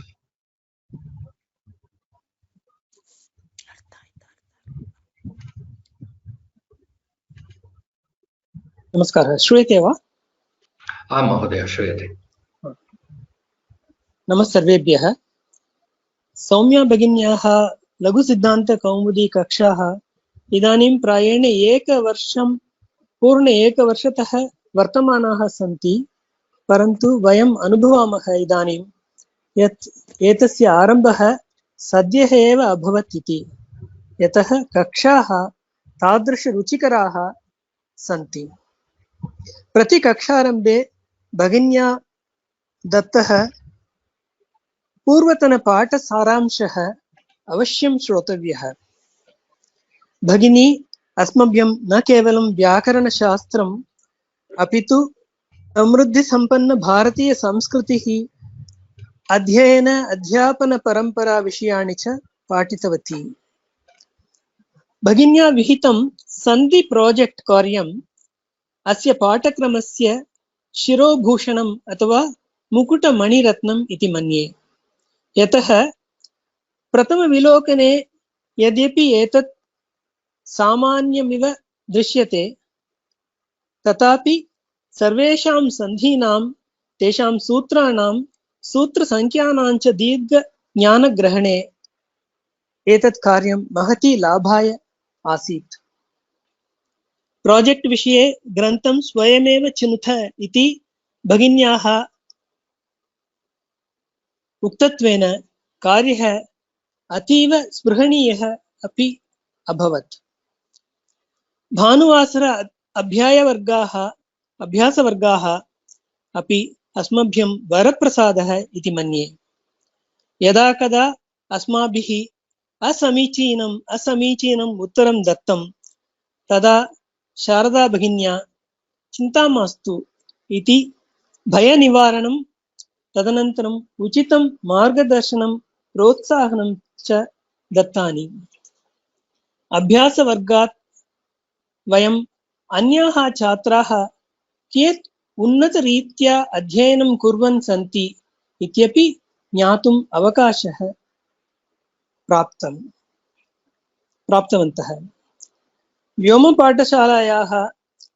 ನಮಸ್ಕಾರ, ಶ್ರೂಯತೆ ವಾ? ಮಹೋದಯ, ಶ್ರೂಯತೆ. ನಮಸ್ಸರ್ವೇಭ್ಯಃ. ಸೌಮ್ಯ ಭಗಿನ್ಯಾः लघुसिद्धान्तकौमुदी कक्षाः इदानीं प्रायेण पूर्ण एकवर्षतः वर्तमानाः सन्ति, परन्तु वयम् अनुभवामः इदानीं यत् एतस्य आरम्भः सद्यः एव अभवत् इति, यतः कक्षाः तादृशरुचिकराः सन्ति. प्रति कक्षारम्भे भगिन्या दत्तः पूर्वतनपाठसारांशः अवश्यं श्रोतव्यः. भगिनी अस्मभ्यं न केवलं व्याकरणशास्त्रम् अपि तु समृद्धिसम्पन्न भारतीयसंस्कृतिः, अध्ययन अध्यापन परम्परा विषयाणि च पाठितवती. भगिन्या विहितं सन्धि प्रोजेक्ट् कार्यम् अस्य पाठक्रमस्य शिरोभूषणम् अथवा मुकुटमणिरत्नम् इति मन्ये, यतः प्रथमविलोकने यद्यपि एतत् सामान्यमिव दृश्यते, तथापि सर्वेषां सन्धीनां, तेषां सूत्राणां, सूत्रसङ्ख्यानां च दीर्घज्ञानग्रहणे एतत् कार्यं महती लाभाय आसीत्. प्रोजेक्ट् विषये ग्रन्थं स्वयमेव चिनुत इति भगिन्याः उक्तत्वेन कार्यः अतीव स्पृहणीयः अपि अभवत्. भानुवासर अभ्यासवर्गाः अपि अस्मभ्यं वरप्रसादः इति मन्ये. यदा कदा अस्माभिः असमीचीनम् उत्तरं दत्तं तदा शारदा भगिन्या चिन्ता मास्तु इति भयनिवारणं तदनन्तरम् उचितं मार्गदर्शनं प्रोत्साहनं च दत्तानि। अभ्यासवर्गात् वयम् अन्याः छात्राः कियत् उन्नतरीत्या अध्ययनं कुर्वन् सन्ति इत्यपि ज्ञातुम् अवकाशः प्राप्तवन्तः। व्योमपाठशालायाः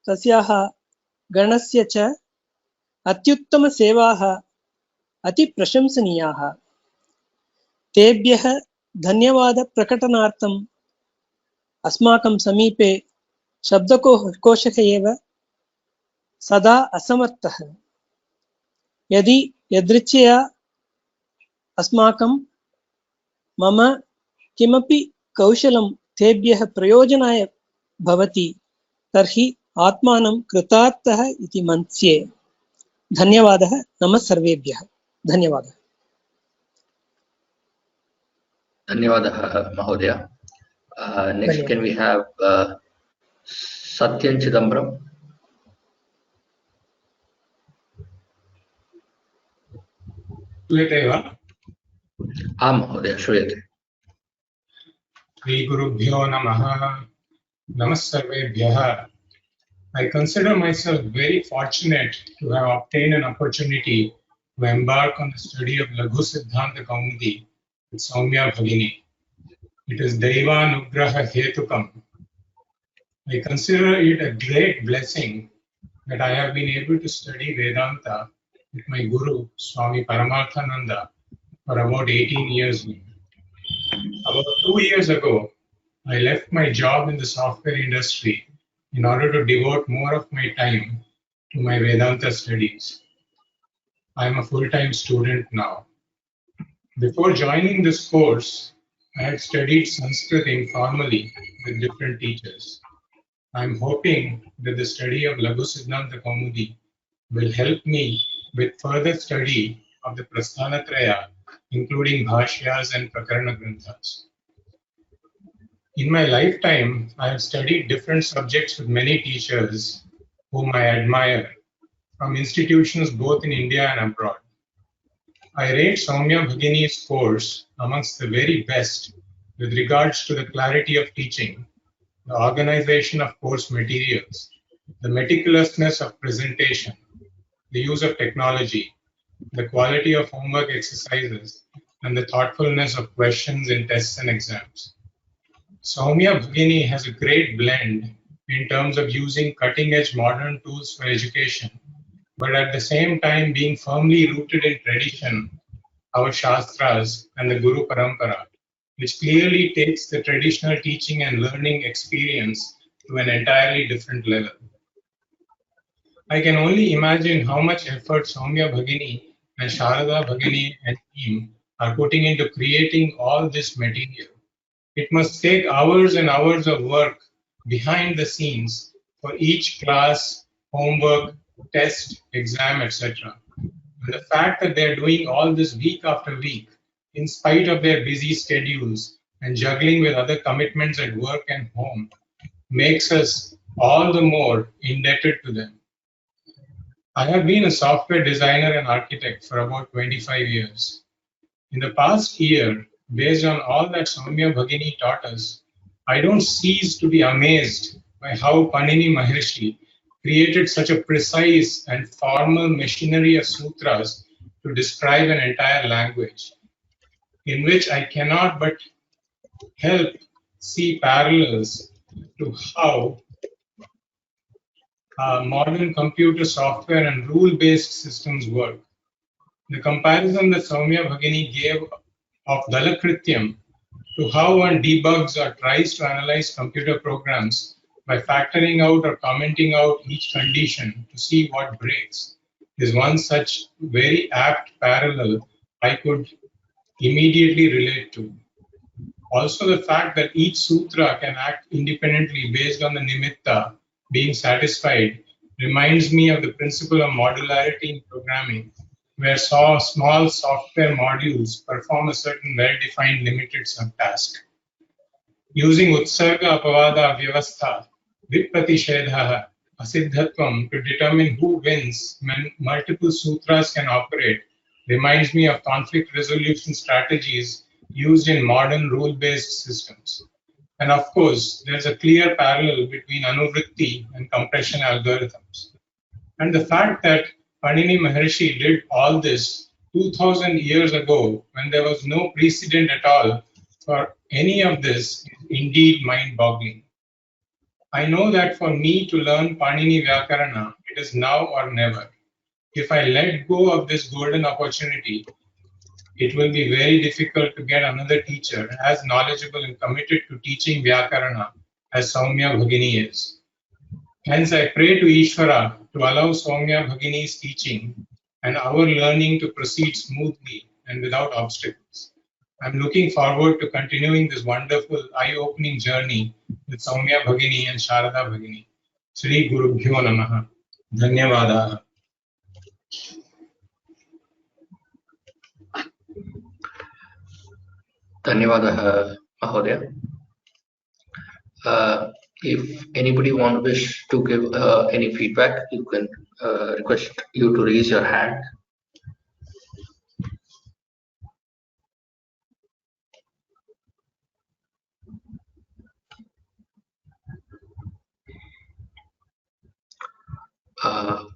तस्याः गणस्य च अत्युत्तमसेवाः अतिप्रशंसनीयाः। तेभ्यः धन्यवादप्रकटनार्थम् अस्माकं समीपे शब्दकोशः एव सदा असमर्थः। यदि यदृच्छया अस्माकं मम किमपि कौशलं तेभ्यः प्रयोजनाय भवति तर्हि आत्मानं कृतार्थः इति मन्ये। धन्यवादः। नमः सर्वेभ्यः। धन्यवादः। धन्यवादः महोदय. Next can we have Satyan Chidambaram? श्रूयते वा? आं महोदय श्रूयते. श्रीगुरुभ्यो नमः. नमः सर्वेभ्यः. I consider myself very fortunate to have obtained an opportunity to embark on the study of Laghu Siddhanta Kaumudi with Soumya Bhagini. It is Daivanugraha Hetukam. I consider it a great blessing that I have been able to study Vedanta with my Guru, Swami Paramarthananda, for about 18 years now. About 2 years ago, I left my job in the software industry in order to devote more of my time to my Vedanta studies. I am a full-time student now. Before joining this course, I had studied Sanskrit informally with different teachers. I am hoping that the study of Laghu Siddhanta Kaumudi will help me with further study of the Prasthanatraya, including Bhashyas and Prakarana Granthas. In my lifetime, I have studied different subjects with many teachers whom I admire from institutions both in India and abroad. I rate Soumya Bhagini's course amongst the very best with regards to the clarity of teaching, the organization of course materials, the meticulousness of presentation, the use of technology, the quality of homework exercises, and the thoughtfulness of questions in tests and exams. Soumya Bhagini has a great blend in terms of using cutting-edge modern tools for education, but at the same time being firmly rooted in tradition, our Shastras, and the Guru Parampara, which clearly takes the traditional teaching and learning experience to an entirely different level. I can only imagine how much effort Soumya Bhagini and Sharada Bhagini and team are putting into creating all this material. It must take hours and hours of work behind the scenes for each class, homework, test, exam, etc. And the fact that they're doing all this week after week, in spite of their busy schedules and juggling with other commitments at work and home, makes us all the more indebted to them. I have been a software designer and architect for about 25 years. In the past year, based on all that Soumya Bhagini taught us, I don't cease to be amazed by how Panini Maharishi created such a precise and formal machinery of sutras to describe an entire language, in which I cannot but help see parallels to how modern computer software and rule-based systems work. The comparison that Soumya Bhagini gave of Dalakrityam to how one debugs or tries to analyze computer programs by factoring out or commenting out each condition to see what breaks is one such very apt parallel I could immediately relate to. Also, the fact that each sutra can act independently based on the nimitta being satisfied reminds me of the principle of modularity in programming, where small software modules perform a certain well-defined limited subtask. Using Utsarga Apavada Vyavastha, Vipratishedaha, Asiddhatvam, to determine who wins when multiple sutras can operate, reminds me of conflict resolution strategies used in modern rule-based systems. And of course, there's a clear parallel between Anuvritti and compression algorithms. And the fact that Panini Maharshi did all this 2000 years ago when there was no precedent at all for any of this is indeed mind-boggling. I know that for me to learn Panini Vyakarana, it is now or never. If I let go of this golden opportunity, it will be very difficult to get another teacher as knowledgeable and committed to teaching Vyakarana as Soumya Bhagini is. Hence, I pray to Ishvara to allow Soumya Bhagini's teaching and our learning to proceed smoothly and without obstacles. I'm looking forward to continuing this wonderful, eye-opening journey with Soumya Bhagini and Sharada Bhagini. Sri Guru Bhyo Namaha. Dhanyavadaha. Dhanyavadaha, Mahodaya. If anybody wish to give any feedback, you can request you to raise your hand.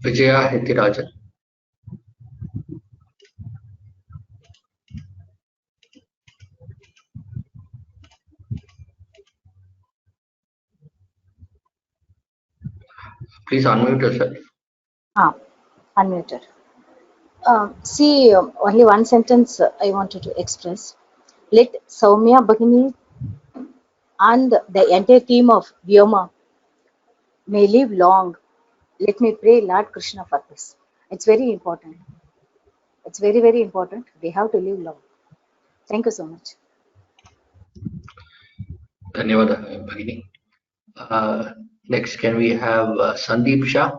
Vijaya Hetirajan. Please unmute yourself. Unmuted. See, only one sentence I wanted to express. Let Soumya Bhagini and the entire team of Vyoma may live long. Let me pray Lord Krishna for this. It's very important. It's very, very important. They have to live long. Thank you so much. Dhanyavadaha, Bhagini. Next, can we have Sandeep Shah?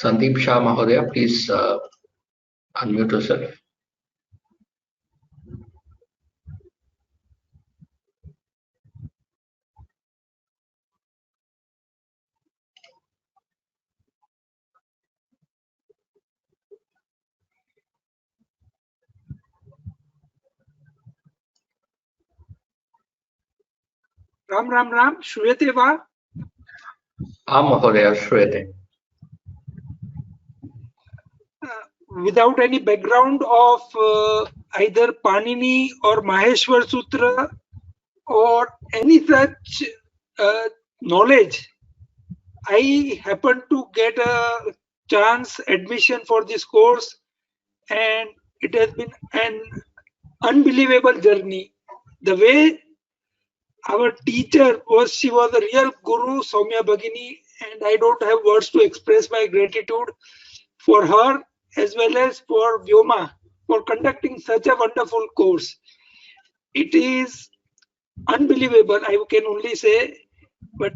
Sandeep Shah Mahodaya, please unmute yourself. Ram, Shruyate va? Mahodaya, Shruyate. Without any background of either Panini or Maheshwar Sutra or any such knowledge, I happened to get a chance admission for this course, and it has been an unbelievable journey. The way our teacher was, she was a real guru, Soumya Bhagini, and I don't have words to express my gratitude for her as well as for Vyoma for conducting such a wonderful course. It is unbelievable, I can only say, but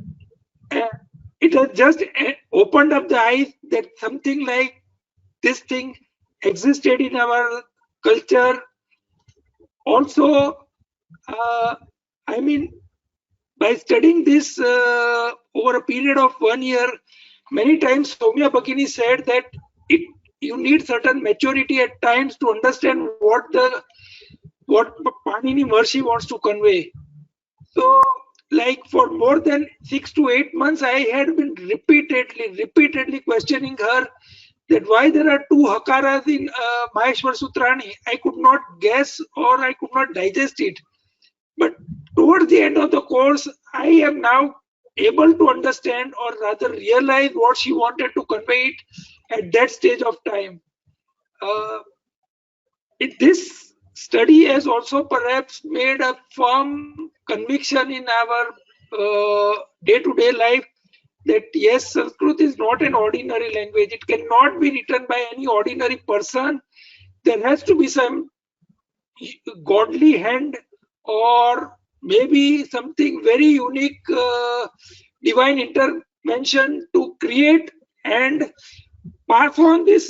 it has just opened up the eyes that something like this thing existed in our culture. Also, I mean, by studying this over a period of 1 year, many times Soumya Bhagini said that you need certain maturity at times to understand what Panini Maharshi wants to convey. So, like for more than 6 to 8 months, I had been repeatedly questioning her that why there are 2 hakaras in Maheshwar Sutrani. I could not guess or I could not digest it. But towards the end of the course, I am now able to understand or rather realize what she wanted to convey it at that stage of time. This study has also perhaps made a firm conviction in our day-to-day life that yes, Sanskrit is not an ordinary language. It cannot be written by any ordinary person. There has to be some godly hand or maybe something very unique, divine intervention to create and pass on this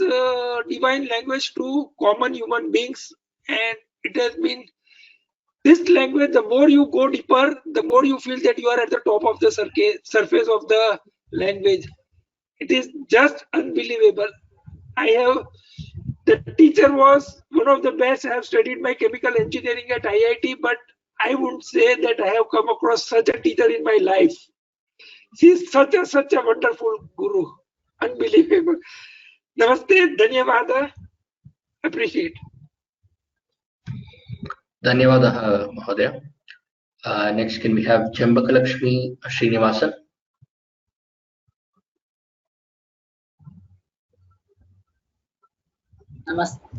divine language to common human beings. And It has been this language. The more you go deeper, the more you feel that you are at the top of the surface of the language. It is just unbelievable. The teacher was one of the best. I have studied my chemical engineering at IIT, but I wouldn't say that I have come across such a teacher in my life. She is such a wonderful guru. Unbelievable. Namaste, dhanyavada. Appreciate. Dhanyavada, Mahodaya. Next, can we have Chambakalakshmi Srinivasan?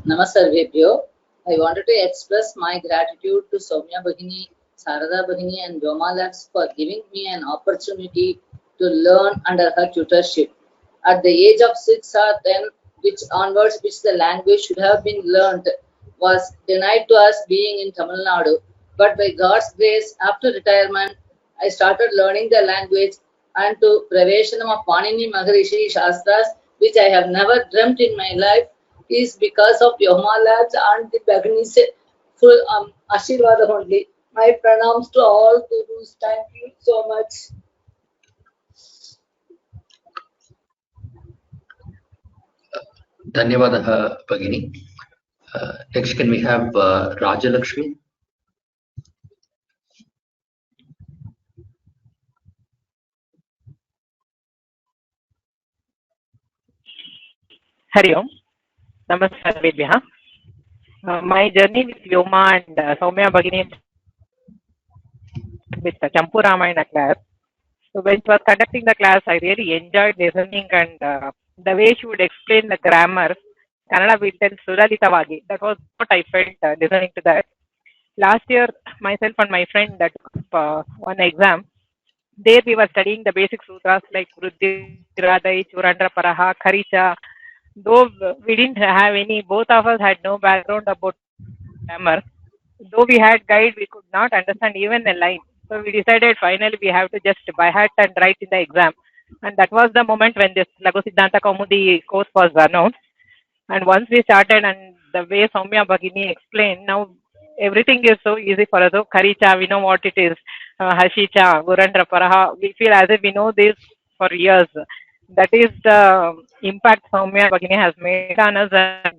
Namasarvebhyo. I wanted to express my gratitude to Soumya Bhagini, Sarada Bhagini and Vyoma Labs for giving me an opportunity to learn under her tutorship. At the age of 6 or 10, which the language should have been learned, was denied to us being in Tamil Nadu. But by God's grace, after retirement, I started learning the language and to Praveshanam of Panini Maharishi Shastras, which I have never dreamt in my life, is because of Vyoma Labs and the Bhagini's full Ashirvada only. My pranams to all gurus. Thank you so much. Dhanyavada, Bhagini. Next, can we have Rajalakshmi? Hari Om. Namaskar. My journey with Vyoma and Soumya Bhagini with the Champu Ramayana class. So when she was conducting the class, I really enjoyed listening, and the way she would explain the grammar, Kannada with Sudalitavagi. That was what I felt listening to that. Last year, myself and my friend that took one exam. There we were studying the basic sutras like Vruddhi, Radai, Churandra Paraha, Kharicha. Though we didn't have any, both of us had no background about grammar. Though we had guide, we could not understand even a line. So we decided finally we have to just by heart and write in the exam. And that was the moment when this Laghu Siddhanta Kaumudi course was announced. And once we started, and the way Soumya Bhagini explained, now everything is so easy for us. So Kharicha, we know what it is. Hashicha, Gurandra Paraha, we feel as if we know this for years. That is the impact Soumya Bhagini has made on us. And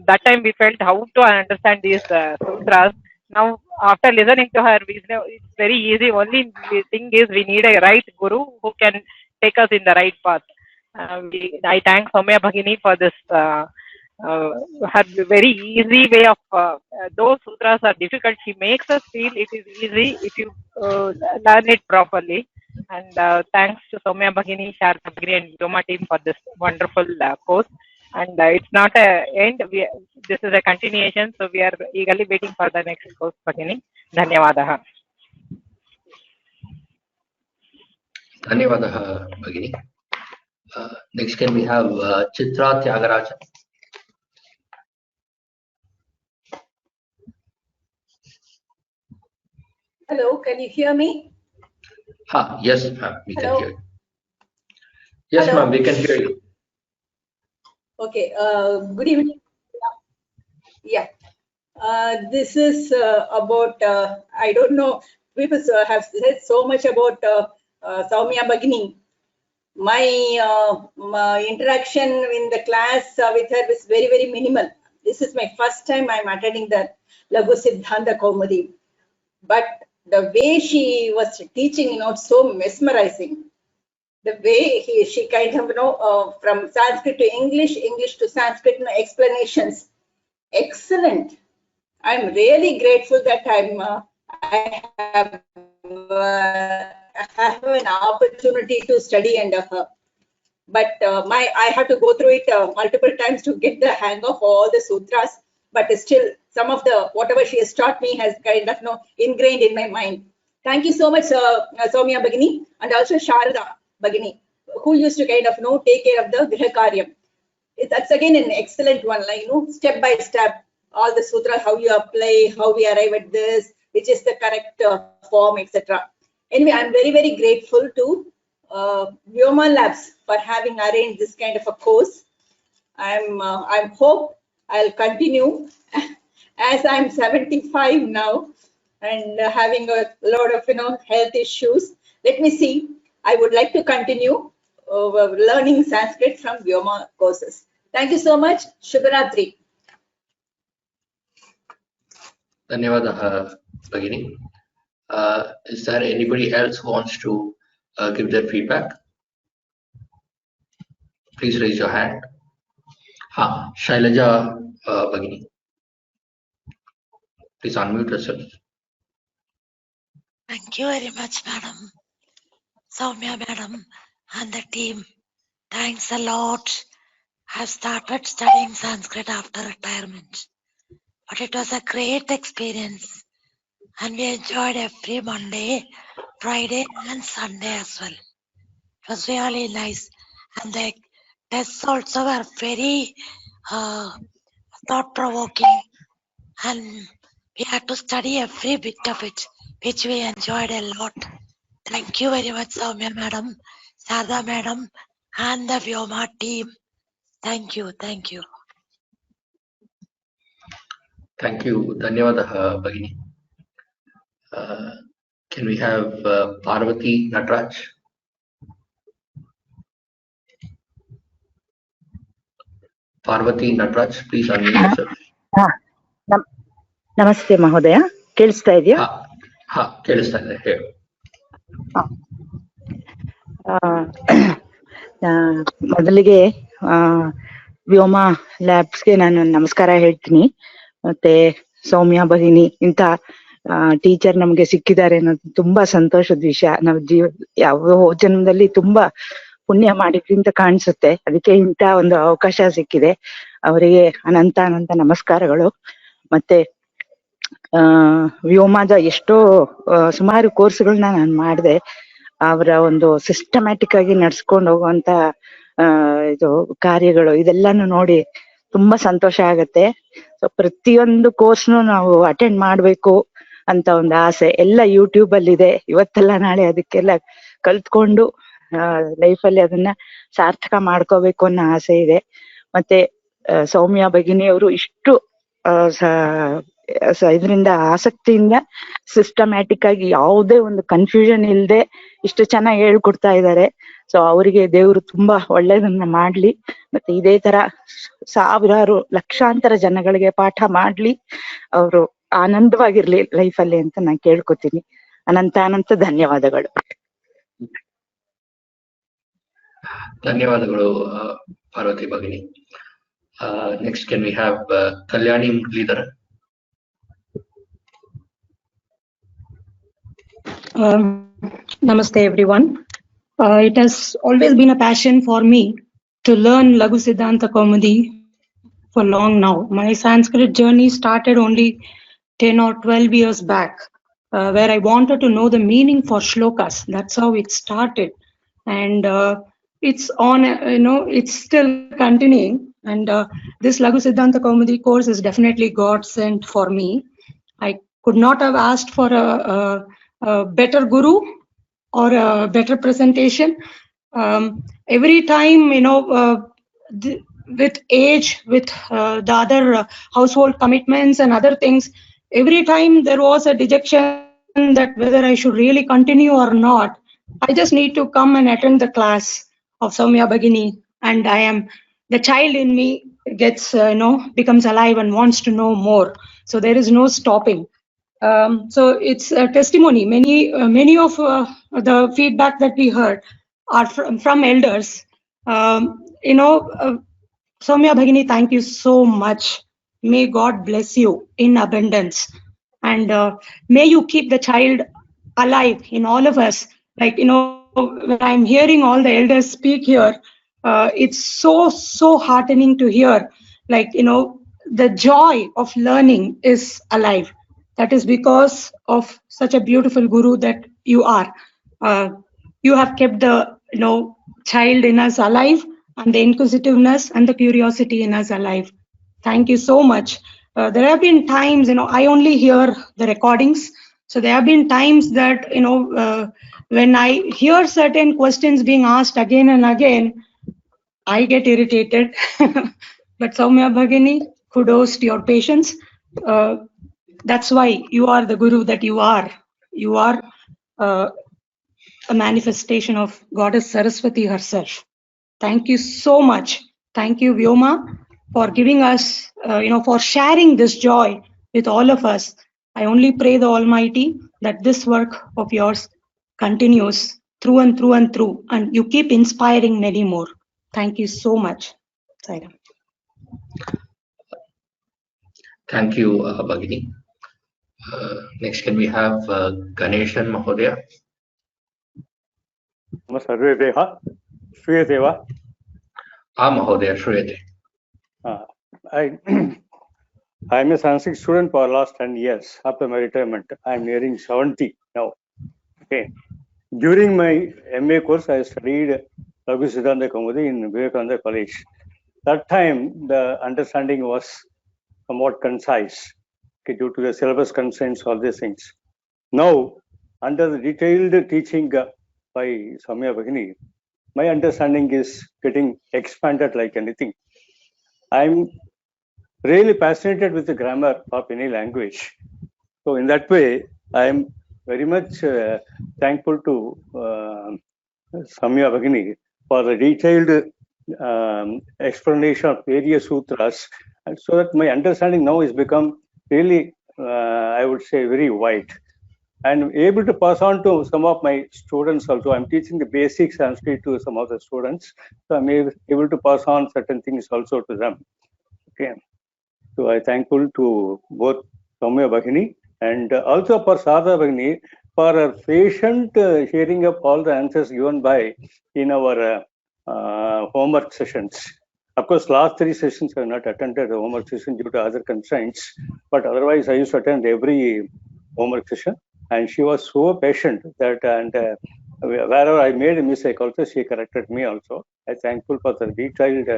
that time we felt how to understand these sutras. Now, after listening to her, we know it's very easy. Only thing is we need a right guru who can take us in the right path. I thank Soumya Bhagini for this, her very easy way of, those sutras are difficult. She makes us feel it is easy if you learn it properly. And thanks to Soumya Bhagini, Sharda Bhagini and Vyoma team for this wonderful course. And it's not an end, this is a continuation. So we are eagerly waiting for the next course, Bhagini. Dhanyavadaha. Dhanyavadaha, Bhagini. Next, can we have Chitra Tyagarajan? Hello, can you hear me? Yes, ma'am, we Hello? can hear you. Yes, ma'am, we can hear you. Okay, good evening. Yeah, this is about, I don't know, people have said so much about Soumya Bhagini. My interaction in the class with her was very, very minimal. This is my first time I'm attending the Laghu Siddhanta Kaumudi. But the way she was teaching, it's so mesmerizing. The way she kind of, from Sanskrit to English, English to Sanskrit, explanations, excellent. I'm really grateful that I have an opportunity to study under her. But I have to go through it multiple times to get the hang of all the sutras. But still, some of the whatever she has taught me has kind of ingrained in my mind. Thank you so much, Soumya Bhagini, and also Sharada Bhagini, who used to kind of take care of the Griha Karyam. That's again an excellent one, like step by step, all the sutras, how you apply, how we arrive at this, which is the correct form, etc. Anyway, I'm very, very grateful to Vyoma Labs for having arranged this kind of a course. I hope I'll continue as I'm 75 now and having a lot of health issues, let me see. I would like to continue learning Sanskrit from Vyoma courses. Thank you so much. Shubharatri. Dhanyavada, Bhagini. Is there anybody else who wants to give their feedback? Please raise your hand. Shailaja Bhagini. Please unmute yourself. Thank you very much, madam. Soumya madam and the team. Thanks a lot. I've started studying Sanskrit after retirement. But it was a great experience. And we enjoyed every Monday, Friday and Sunday as well. It was really nice. And the tests also were very thought-provoking. And we had to study every bit of it, which we enjoyed a lot. Thank you very much, Soumya madam, Sarada madam, and the Vyoma team. Thank you, thank you. Thank you, Dhanyavada, Bhagini. Can we have Parvati Nataraj? Parvati Nataraj, please unmute yourself. ನಮಸ್ತೆ ಮಹೋದಯ, ಕೇಳಿಸ್ತಾ ಇದೆಯಾ? ಕೇಳಿಸ್ತಾ ಇದೆ, ಹೇಳಿ. ಮೊದಲಿಗೆ ವ್ಯೋಮ ಲ್ಯಾಬ್ಸ್ಗೆ ನಾನು ನಮಸ್ಕಾರ ಹೇಳ್ತೀನಿ. ಮತ್ತೆ ಸೌಮ್ಯ ಭಗಿನಿ ಇಂಥ ಟೀಚರ್ ನಮ್ಗೆ ಸಿಕ್ಕಿದ್ದಾರೆ ಅನ್ನೋದು ತುಂಬಾ ಸಂತೋಷದ ವಿಷಯ. ನಾವು ಯಾವ ಜನ್ಮದಲ್ಲಿ ತುಂಬಾ ಪುಣ್ಯ ಮಾಡಿದ್ವಿ ಅಂತ ಕಾಣಿಸುತ್ತೆ. ಅದಕ್ಕೆ ಇಂಥ ಒಂದು ಅವಕಾಶ ಸಿಕ್ಕಿದೆ. ಅವರಿಗೆ ಅನಂತ ಅನಂತ ನಮಸ್ಕಾರಗಳು. ಮತ್ತೆ ವ್ಯೋಮದ ಎಷ್ಟೋ ಸುಮಾರು ಕೋರ್ಸ್ಗಳನ್ನ ನಾನು ಮಾಡಿದೆ. ಅವರ ಒಂದು ಸಿಸ್ಟಮ್ಯಾಟಿಕ್ ಆಗಿ ನಡ್ಸ್ಕೊಂಡು ಹೋಗುವಂತ ಇದು ಕಾರ್ಯಗಳು ಇದೆಲ್ಲಾನು ನೋಡಿ ತುಂಬಾ ಸಂತೋಷ ಆಗತ್ತೆ. ಸೊ ಪ್ರತಿಯೊಂದು ಕೋರ್ಸ್ನು ನಾವು ಅಟೆಂಡ್ ಮಾಡ್ಬೇಕು ಅಂತ ಒಂದು ಆಸೆ. ಎಲ್ಲ ಯೂಟ್ಯೂಬ್ ಅಲ್ಲಿ ಇದೆ. ಇವತ್ತೆಲ್ಲ ನಾಳೆ ಅದಕ್ಕೆಲ್ಲ ಕಲ್ತ್ಕೊಂಡು ಲೈಫಲ್ಲಿ ಅದನ್ನ ಸಾರ್ಥಕ ಮಾಡ್ಕೋಬೇಕು ಅನ್ನೋ ಆಸೆ ಇದೆ. ಮತ್ತೆ ಸೌಮ್ಯ ಭಗಿನಿಯವರು ಇಷ್ಟು ಇದರಿಂದ ಆಸಕ್ತಿಯಿಂದ ಸಿಸ್ಟಮ್ಯಾಟಿಕ್ ಆಗಿ ಯಾವುದೇ ಒಂದು ಕನ್ಫ್ಯೂಷನ್ ಇಲ್ಲದೆ ಇಷ್ಟು ಚೆನ್ನಾಗಿ ಹೇಳ್ಕೊಡ್ತಾ ಇದ್ದಾರೆ. ಸೊ ಅವರಿಗೆ ದೇವರು ತುಂಬಾ ಒಳ್ಳೇದನ್ನ ಮಾಡ್ಲಿ. ಮತ್ತೆ ಇದೇ ತರ ಸಾವಿರಾರು ಲಕ್ಷಾಂತರ ಜನಗಳಿಗೆ ಪಾಠ ಮಾಡ್ಲಿ, ಅವರು ಆನಂದವಾಗಿರ್ಲಿ ಲೈಫಲ್ಲಿ ಅಂತ ನಾನು ಕೇಳ್ಕೊತೀನಿ. ಅನಂತ ಅನಂತ ಧನ್ಯವಾದಗಳು. ಧನ್ಯವಾದಗಳು ಪಾರ್ವತಿ ಭಗಿನಿ. Next can we have Kalyani Muralidhar. Namaste everyone. It has always been a passion for me to learn Laghu Siddhanta Kaumudi for long now. My Sanskrit journey started only 10 or 12 years back, where I wanted to know the meaning for shlokas. That's how it started. And it's on, it's still continuing. And this Laghu Siddhanta Kaumudi course is definitely God sent for me. I could not have asked for a better guru or a better presentation. Every time, with age, with the other household commitments and other things, every time there was a dejection that whether I should really continue or not. I just need to come and attend the class of Soumya Bhagini, and the child in me gets, becomes alive and wants to know more. So there is no stopping. So it's a testimony. Many of the feedback that we heard are from elders. Soumya Bhagini, thank you so much. May God bless you in abundance, and may you keep the child alive in all of us. Like, when I'm hearing all the elders speak here, it's so heartening to hear. Like, the joy of learning is alive. That is because of such a beautiful guru that you are. You have kept the child in us alive, and the inquisitiveness and the curiosity in us alive. Thank you so much. There have been times, I only hear the recordings. So there have been times that, when I hear certain questions being asked again and again, I get irritated. But Soumya Bhagini, kudos to your patience. That's why you are the guru that you are. You are a manifestation of Goddess Saraswati herself. Thank you so much. Thank you, Vyoma, for giving us, for sharing this joy with all of us. I only pray the Almighty that this work of yours continues through and through and through, and you keep inspiring many more. Thank you so much. Sairam. Thank you, Bhagini. Next, can we have Ganeshan Mahodaya? सर्वेभ्यः श्रूयते वा? Mahodaya, श्रूयते. I am a Sanskrit student for the last 10 years. After my retirement, I am nearing 70 now. Okay. During my MA course, I studied Laghu Siddhanta Kaumudi in Vivekananda College. That time, the understanding was somewhat concise, okay, due to the syllabus constraints, all these things. Now, under the detailed teaching by Soumya Bhagini, my understanding is getting expanded like anything. I'm really fascinated with the grammar of any language. So in that way, I'm very much thankful to Soumya Bhagini for the detailed explanation of various sutras, and so that my understanding now has become really, I would say, very wide. And able to pass on to some of my students also. I'm teaching the basic Sanskrit to some of the students, so I'm able to pass on certain things also to them. Okay, so I'm thankful to both Soumya Bhagini and also for Sarada Bhagini for her patient hearing up all the answers given by in our homework sessions. Of course, last 3 sessions I have not attended the homework session due to other constraints, but otherwise I used to attend every homework session. And she was so patient that, and wherever I made a mistake also, she corrected me also. I'm thankful for the detailed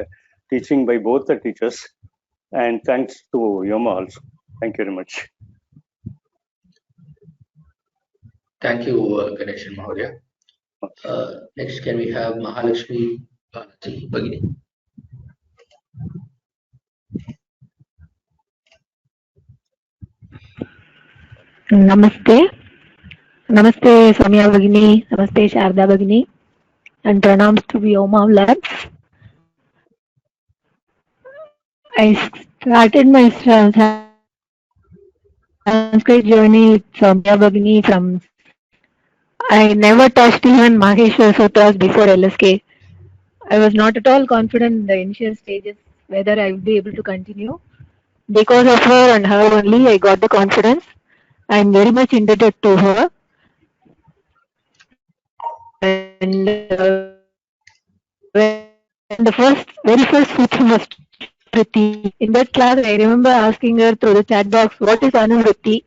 teaching by both the teachers, and thanks to Vyoma also. Thank you very much. Thank you, Ganeshan Mahodaya. Next, can we have Mahalakshmi Bhagini? Namaste. Namaste Soumya Bhagini, Namaste Sharda Bhagini, and pranams to Vyoma Labs. I started my Sanskrit journey with Soumya Bhagini from, I never touched even Maheshwar Sutras before LSK. I was not at all confident in the initial stages whether I would be able to continue. Because of her and her only, I got the confidence. I am very much indebted to her. And when the very first sutra was Vritti, in that class I remember asking her through the chat box, what is Anuvritti?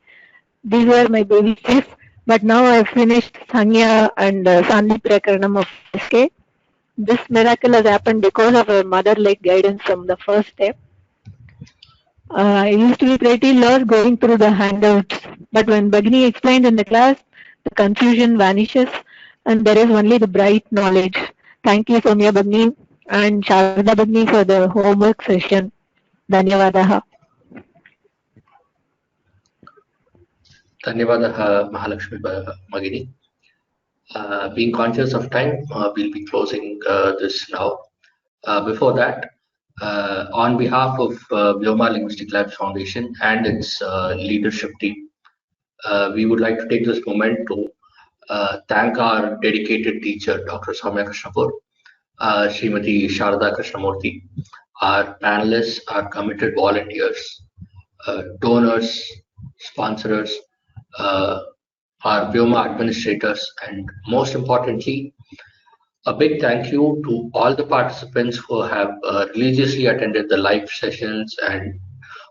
These were my baby steps, but now I have finished Sanya and Sandhi Prakaranam of SK. This miracle has happened because of her mother-like guidance from the first step. I used to be pretty lost going through the handouts, but when Bhagini explained in the class, the confusion vanishes and there is only the bright knowledge. Thank you, Soumya Bhagini and Sharda Bhagini, for the homework session. Dhanyavadaha. Dhanyavadaha, Mahalakshmi Bhagini. Being conscious of time, we'll be closing this now. Before that, on behalf of Vyoma Linguistic Labs Foundation and its leadership team, we would like to take this moment to thank our dedicated teacher, Dr. Soumya Krishnapur, Srimati Sharda Krishnamurthy, our panelists, our committed volunteers, donors, sponsors, our Vyoma administrators, and most importantly, a big thank you to all the participants who have religiously attended the live sessions and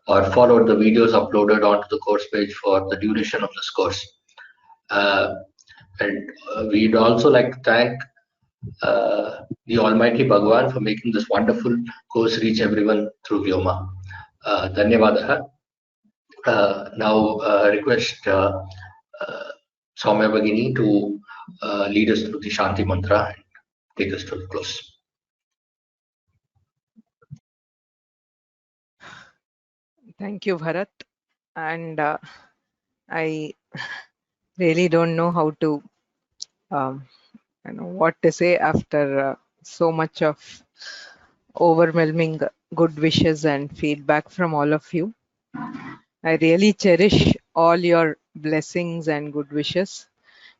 or followed the videos uploaded onto the course page for the duration of this course. And we'd also like to thank the Almighty Bhagwan for making this wonderful course reach everyone through Vyoma. Dhanyavadaha. Now request Soumya Bhagini to lead us through the Shanti Mantra and take us to the close. Thank you, Bharat. and I really don't know how to what to say after so much of overwhelming good wishes and feedback from all of you. I really cherish all your blessings and good wishes,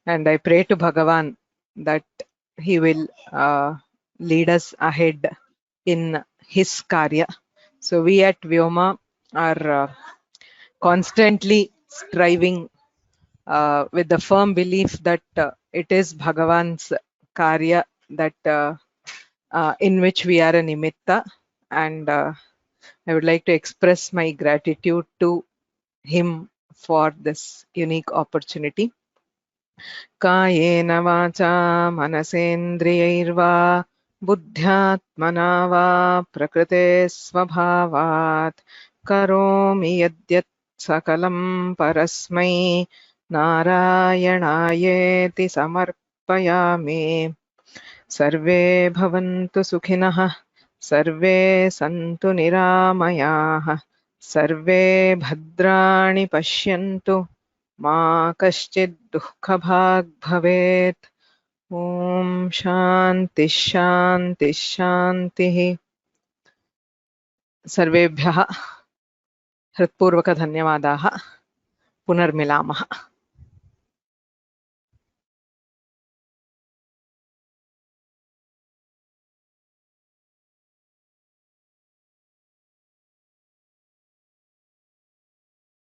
and I pray to Bhagavan that he will lead us ahead in his karya. So we at Vyoma are constantly striving with the firm belief that it is Bhagavan's karya that in which we are a nimitta, and I would like to express my gratitude to him for this unique opportunity. Kayena vacha manasendriyaiर्वा बुद्ध्यात्मना वा प्रकृते स्वभावात् करोमि यद्यत् सकलं परस्मै नारायणायेति समर्पयामि. सर्वे भवन्तु सुखिनः, सर्वे सन्तु निरामयाः, सर्वे भद्राणि पश्यन्तु, मा कश्चित् दुःखभाग् भवेत्. ॐ शान्ति शान्ति शान्तिः. सर्वेभ्यः हृत्पूर्वक धन्यवादाः. पुनर्मिलामः.